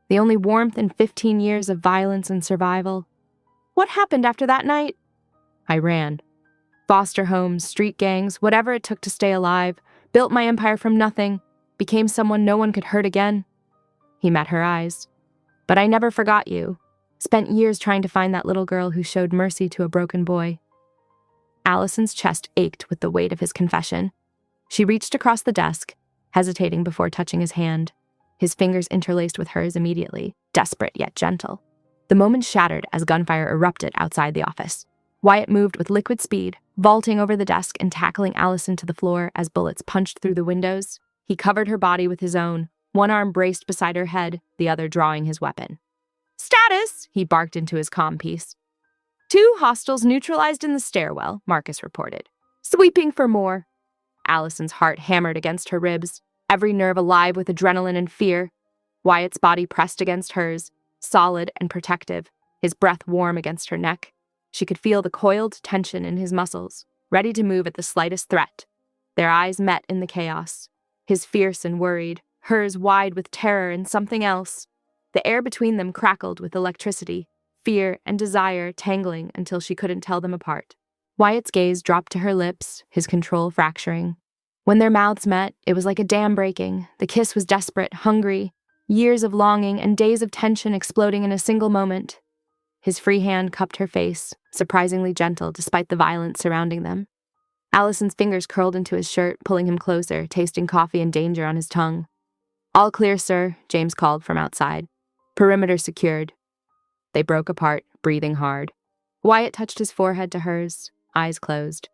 The only warmth in 15 years of violence and survival. What happened after that night?" "I ran. Foster homes, street gangs, whatever it took to stay alive. Built my empire from nothing. Became someone no one could hurt again." He met her eyes. "But I never forgot you. Spent years trying to find that little girl who showed mercy to a broken boy." Allison's chest ached with the weight of his confession. She reached across the desk, hesitating before touching his hand. His fingers interlaced with hers immediately, desperate yet gentle. The moment shattered as gunfire erupted outside the office. Wyatt moved with liquid speed, vaulting over the desk and tackling Allison to the floor as bullets punched through the windows. He covered her body with his own, one arm braced beside her head, the other drawing his weapon. "Status!" he barked into his comm piece. "2 hostiles neutralized in the stairwell," Marcus reported. "Sweeping for more." Allison's heart hammered against her ribs, every nerve alive with adrenaline and fear. Wyatt's body pressed against hers, solid and protective, his breath warm against her neck. She could feel the coiled tension in his muscles, ready to move at the slightest threat. Their eyes met in the chaos, his fierce and worried, hers wide with terror and something else. The air between them crackled with electricity, fear and desire tangling until she couldn't tell them apart. Wyatt's gaze dropped to her lips, his control fracturing. When their mouths met, it was like a dam breaking. The kiss was desperate, hungry, years of longing and days of tension exploding in a single moment. His free hand cupped her face, surprisingly gentle despite the violence surrounding them. Allison's fingers curled into his shirt, pulling him closer, tasting coffee and danger on his tongue. "All clear, sir," James called from outside. "Perimeter secured." They broke apart, breathing hard. Wyatt touched his forehead to hers, eyes closed.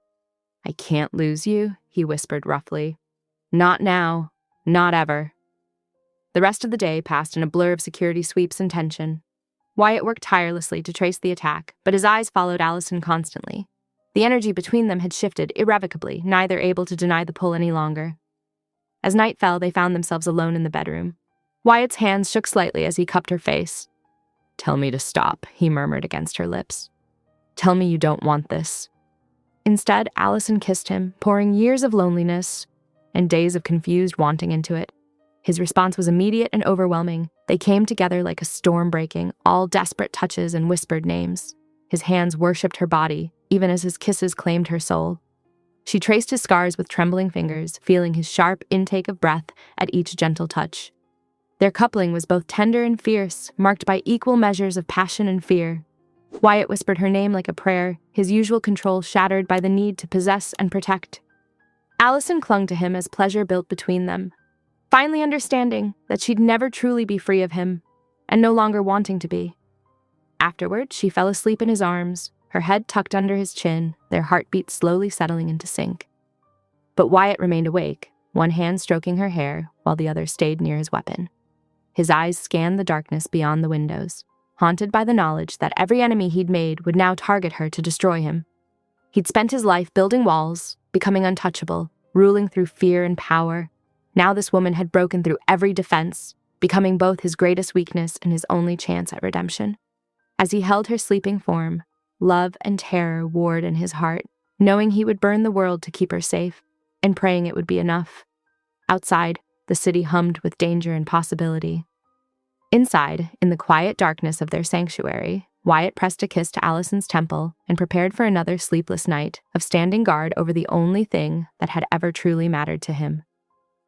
"I can't lose you," he whispered roughly. "Not now. Not ever." The rest of the day passed in a blur of security sweeps and tension. Wyatt worked tirelessly to trace the attack, but his eyes followed Allison constantly. The energy between them had shifted irrevocably, neither able to deny the pull any longer. As night fell, they found themselves alone in the bedroom. Wyatt's hands shook slightly as he cupped her face. "Tell me to stop," he murmured against her lips. "Tell me you don't want this." Instead, Allison kissed him, pouring years of loneliness and days of confused wanting into it. His response was immediate and overwhelming. They came together like a storm breaking, all desperate touches and whispered names. His hands worshipped her body, even as his kisses claimed her soul. She traced his scars with trembling fingers, feeling his sharp intake of breath at each gentle touch. Their coupling was both tender and fierce, marked by equal measures of passion and fear. Wyatt whispered her name like a prayer, his usual control shattered by the need to possess and protect. Allison clung to him as pleasure built between them, finally understanding that she'd never truly be free of him, and no longer wanting to be. Afterward, she fell asleep in his arms, her head tucked under his chin, their heartbeats slowly settling into sync. But Wyatt remained awake, one hand stroking her hair while the other stayed near his weapon. His eyes scanned the darkness beyond the windows, haunted by the knowledge that every enemy he'd made would now target her to destroy him. He'd spent his life building walls, becoming untouchable, ruling through fear and power. Now this woman had broken through every defense, becoming both his greatest weakness and his only chance at redemption. As he held her sleeping form, love and terror warred in his heart, knowing he would burn the world to keep her safe, and praying it would be enough. Outside, the city hummed with danger and possibility. Inside, in the quiet darkness of their sanctuary, Wyatt pressed a kiss to Allison's temple and prepared for another sleepless night of standing guard over the only thing that had ever truly mattered to him.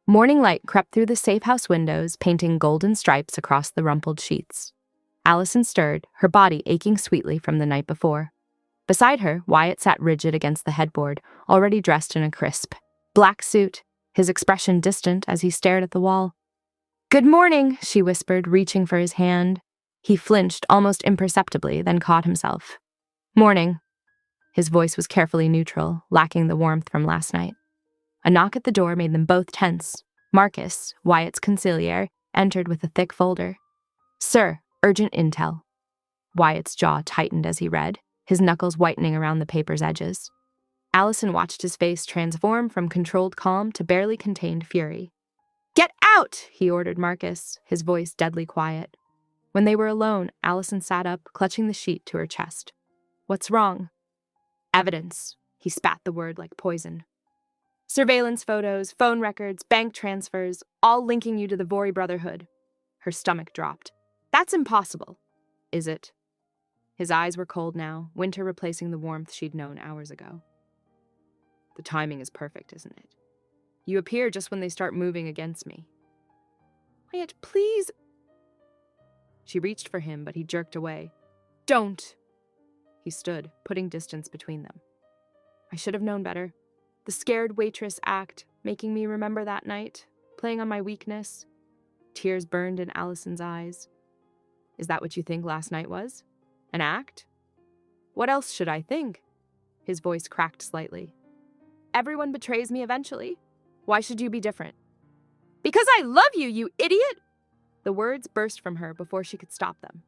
Morning light crept through the safe house windows, painting golden stripes across the rumpled sheets. Allison stirred, her body aching sweetly from the night before. Beside her, Wyatt sat rigid against the headboard, already dressed in a crisp black suit, his expression distant as he stared at the wall. "Good morning," she whispered, reaching for his hand. He flinched almost imperceptibly, then caught himself. "Morning." His voice was carefully neutral, lacking the warmth from last night. A knock at the door made them both tense. Marcus, Wyatt's consigliere, entered with a thick folder. "Sir, urgent intel." Wyatt's jaw tightened as he read, his knuckles whitening around the paper's edges. Allison watched his face transform from controlled calm to barely contained fury. "Get out!" he ordered Marcus, his voice deadly quiet. When they were alone, Allison sat up, clutching the sheet to her chest. "What's wrong?" "Evidence." He spat the word like poison. "Surveillance photos, phone records, bank transfers, all linking you to the Vori Brotherhood." Her stomach dropped. "That's impossible." "Is it?" His eyes were cold now, winter replacing the warmth she'd known hours ago. "The timing is perfect, isn't it? You appear just when they start moving against me." "Wyatt, please." She reached for him, but he jerked away. "Don't." He stood, putting distance between them. "I should have known better. The scared waitress act, making me remember that night, playing on my weakness." Tears burned in Allison's eyes. "Is that what you think last night was? An act?" "What else should I think?" His voice cracked slightly. "Everyone betrays me eventually. Why should you be different?" "Because I love you, you idiot!" The words burst from her before she could stop them.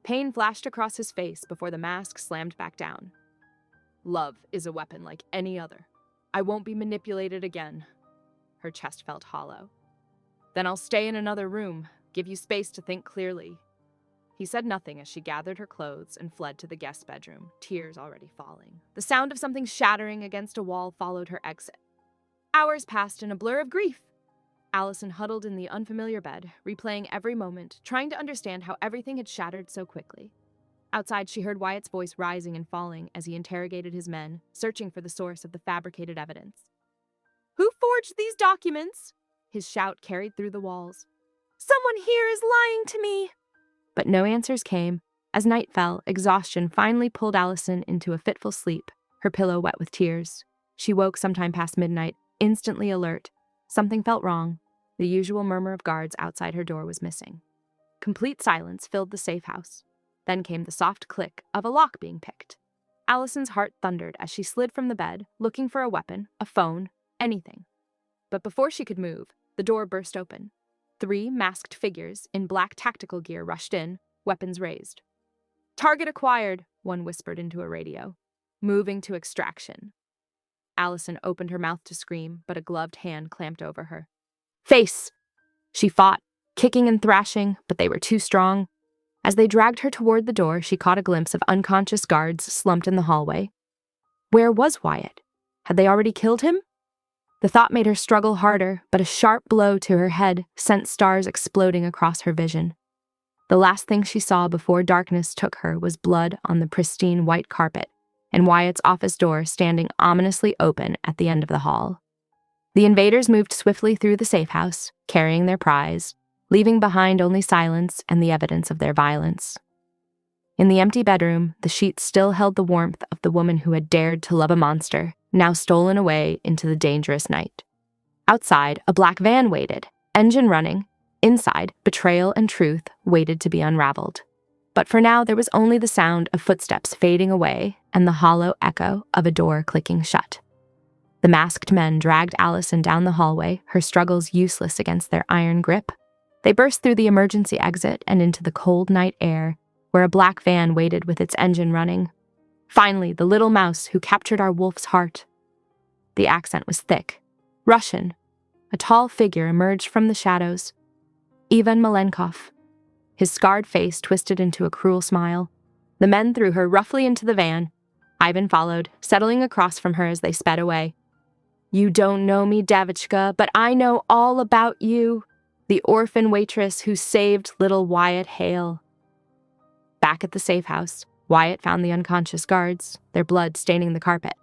Pain flashed across his face before the mask slammed back down. "Love is a weapon like any other. I won't be manipulated again." Her chest felt hollow. "Then I'll stay in another room, give you space to think clearly." He said nothing as she gathered her clothes and fled to the guest bedroom, tears already falling. The sound of something shattering against a wall followed her exit. Hours passed in a blur of grief. Allison huddled in the unfamiliar bed, replaying every moment, trying to understand how everything had shattered so quickly. Outside, she heard Wyatt's voice rising and falling as he interrogated his men, searching for the source of the fabricated evidence. "Who forged these documents?" His shout carried through the walls. "Someone here is lying to me!" But no answers came. As night fell, exhaustion finally pulled Allison into a fitful sleep, her pillow wet with tears. She woke sometime past midnight, instantly alert. Something felt wrong. The usual murmur of guards outside her door was missing. Complete silence filled the safe house. Then came the soft click of a lock being picked. Allison's heart thundered as she slid from the bed, looking for a weapon, a phone, anything. But before she could move, the door burst open. 3 masked figures in black tactical gear rushed in, weapons raised. "Target acquired," one whispered into a radio. "Moving to extraction." Allison opened her mouth to scream, but a gloved hand clamped over her. "Face!" She fought, kicking and thrashing, but they were too strong. As they dragged her toward the door, she caught a glimpse of unconscious guards slumped in the hallway. Where was Wyatt? Had they already killed him? The thought made her struggle harder, but a sharp blow to her head sent stars exploding across her vision. The last thing she saw before darkness took her was blood on the pristine white carpet and Wyatt's office door standing ominously open at the end of the hall. The invaders moved swiftly through the safe house, carrying their prize, leaving behind only silence and the evidence of their violence. In the empty bedroom, the sheets still held the warmth of the woman who had dared to love a monster, now stolen away into the dangerous night. Outside, a black van waited, engine running. Inside, betrayal and truth waited to be unraveled. But for now, there was only the sound of footsteps fading away and the hollow echo of a door clicking shut. The masked men dragged Allison down the hallway, her struggles useless against their iron grip. They burst through the emergency exit and into the cold night air, where a black van waited with its engine running. Finally, the little mouse who captured our wolf's heart. The accent was thick, Russian. A tall figure emerged from the shadows. Ivan Malenkov. His scarred face twisted into a cruel smile. The men threw her roughly into the van. Ivan followed, settling across from her as they sped away. "You don't know me, Davichka, but I know all about you. The orphan waitress who saved little Wyatt Hale." Back at the safe house, Wyatt found the unconscious guards, their blood staining the carpet.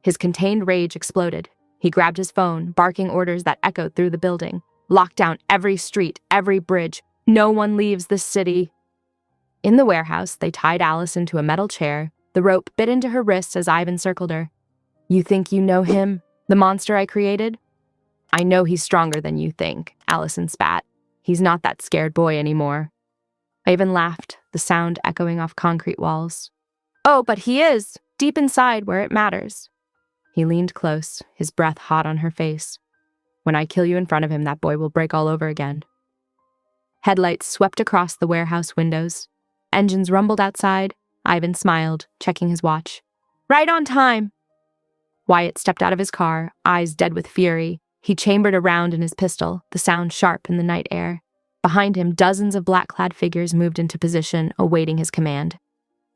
His contained rage exploded. He grabbed his phone, barking orders that echoed through the building. "Lock down every street, every bridge. No one leaves this city." In the warehouse, they tied Allison to a metal chair. The rope bit into her wrists as Ivan circled her. "You think you know him? The monster I created?" "I know he's stronger than you think," Allison spat. "He's not that scared boy anymore." Ivan laughed, the sound echoing off concrete walls. "Oh, but he is, deep inside where it matters." He leaned close, his breath hot on her face. "When I kill you in front of him, that boy will break all over again." Headlights swept across the warehouse windows. Engines rumbled outside. Ivan smiled, checking his watch. "Right on time." Wyatt stepped out of his car, eyes dead with fury. He chambered a round in his pistol, the sound sharp in the night air. Behind him, dozens of black-clad figures moved into position, awaiting his command.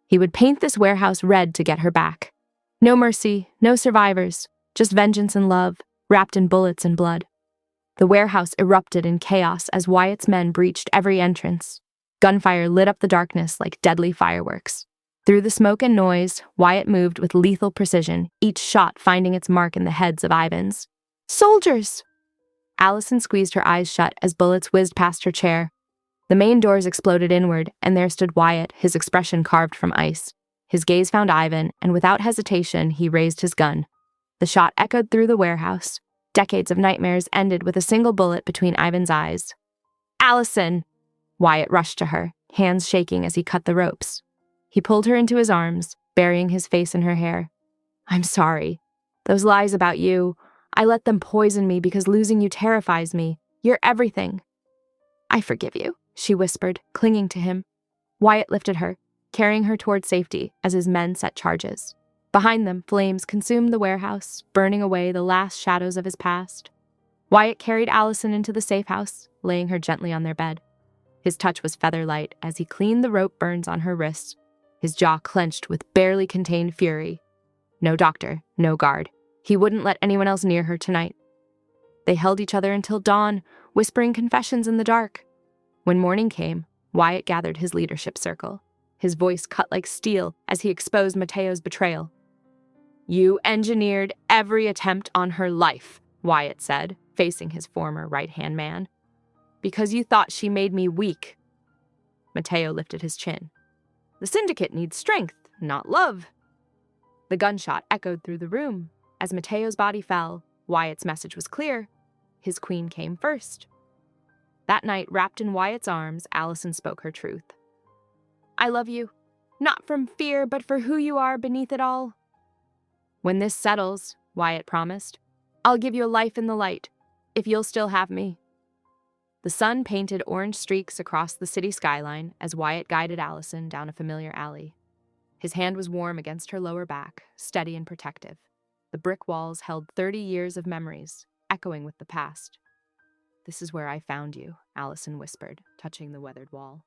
He would paint this warehouse red to get her back. No mercy, no survivors, just vengeance and love, wrapped in bullets and blood. The warehouse erupted in chaos as Wyatt's men breached every entrance. Gunfire lit up the darkness like deadly fireworks. Through the smoke and noise, Wyatt moved with lethal precision, each shot finding its mark in the heads of Ivans. "Soldiers!" Allison squeezed her eyes shut as bullets whizzed past her chair. The main doors exploded inward, and there stood Wyatt, his expression carved from ice. His gaze found Ivan, and without hesitation, he raised his gun. The shot echoed through the warehouse. Decades of nightmares ended with a single bullet between Ivan's eyes. "Allison!" Wyatt rushed to her, hands shaking as he cut the ropes. He pulled her into his arms, burying his face in her hair. "I'm sorry. Those lies about you, I let them poison me because losing you terrifies me. You're everything." "I forgive you," she whispered, clinging to him. Wyatt lifted her, carrying her toward safety as his men set charges. Behind them, flames consumed the warehouse, burning away the last shadows of his past. Wyatt carried Allison into the safe house, laying her gently on their bed. His touch was feather-light as he cleaned the rope burns on her wrists, his jaw clenched with barely contained fury. No doctor, no guard. He wouldn't let anyone else near her tonight. They held each other until dawn, whispering confessions in the dark. When morning came, Wyatt gathered his leadership circle, his voice cut like steel as he exposed Mateo's betrayal. "You engineered every attempt on her life," Wyatt said, facing his former right-hand man. "Because you thought she made me weak." Mateo lifted his chin. "The syndicate needs strength, not love." The gunshot echoed through the room. As Mateo's body fell, Wyatt's message was clear. His queen came first. That night, wrapped in Wyatt's arms, Allison spoke her truth. "I love you, not from fear, but for who you are beneath it all." "When this settles," Wyatt promised, "I'll give you a life in the light, if you'll still have me." The sun painted orange streaks across the city skyline as Wyatt guided Allison down a familiar alley. His hand was warm against her lower back, steady and protective. The brick walls held 30 years of memories, echoing with the past. "This is where I found you," Allison whispered, touching the weathered wall.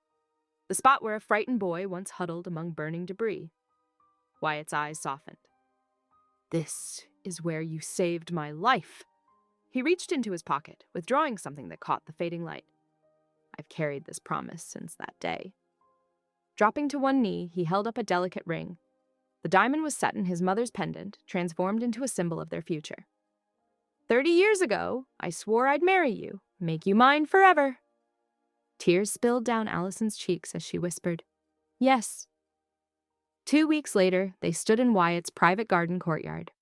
"The spot where a frightened boy once huddled among burning debris." Wyatt's eyes softened. "This is where you saved my life." He reached into his pocket, withdrawing something that caught the fading light. I've carried this promise since that day." Dropping to one knee, he held up a delicate ring. The diamond was set in his mother's pendant, transformed into a symbol of their future. 30 years ago, I swore I'd marry you, make you mine forever." Tears spilled down Allison's cheeks as she whispered, "Yes." 2 weeks later, they stood in Wyatt's private garden courtyard.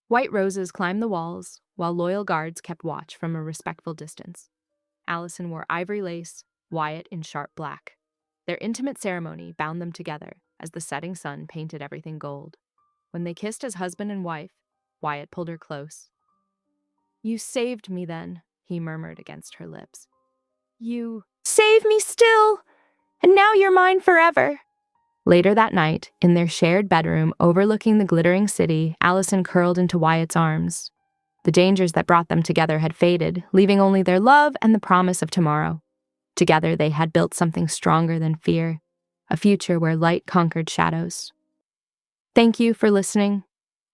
White roses climbed the walls, while loyal guards kept watch from a respectful distance. Allison wore ivory lace, Wyatt in sharp black. Their intimate ceremony bound them together as the setting sun painted everything gold. When they kissed as husband and wife, Wyatt pulled her close. "You saved me then," he murmured against her lips. "You save me still, and now you're mine forever." Later that night, in their shared bedroom overlooking the glittering city, Allison curled into Wyatt's arms. The dangers that brought them together had faded, leaving only their love and the promise of tomorrow. Together they had built something stronger than fear, a future where light conquered shadows. Thank you for listening.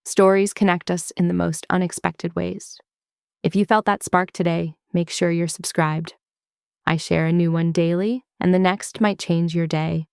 Stories connect us in the most unexpected ways. If you felt that spark today, make sure you're subscribed. I share a new one daily, and the next might change your day.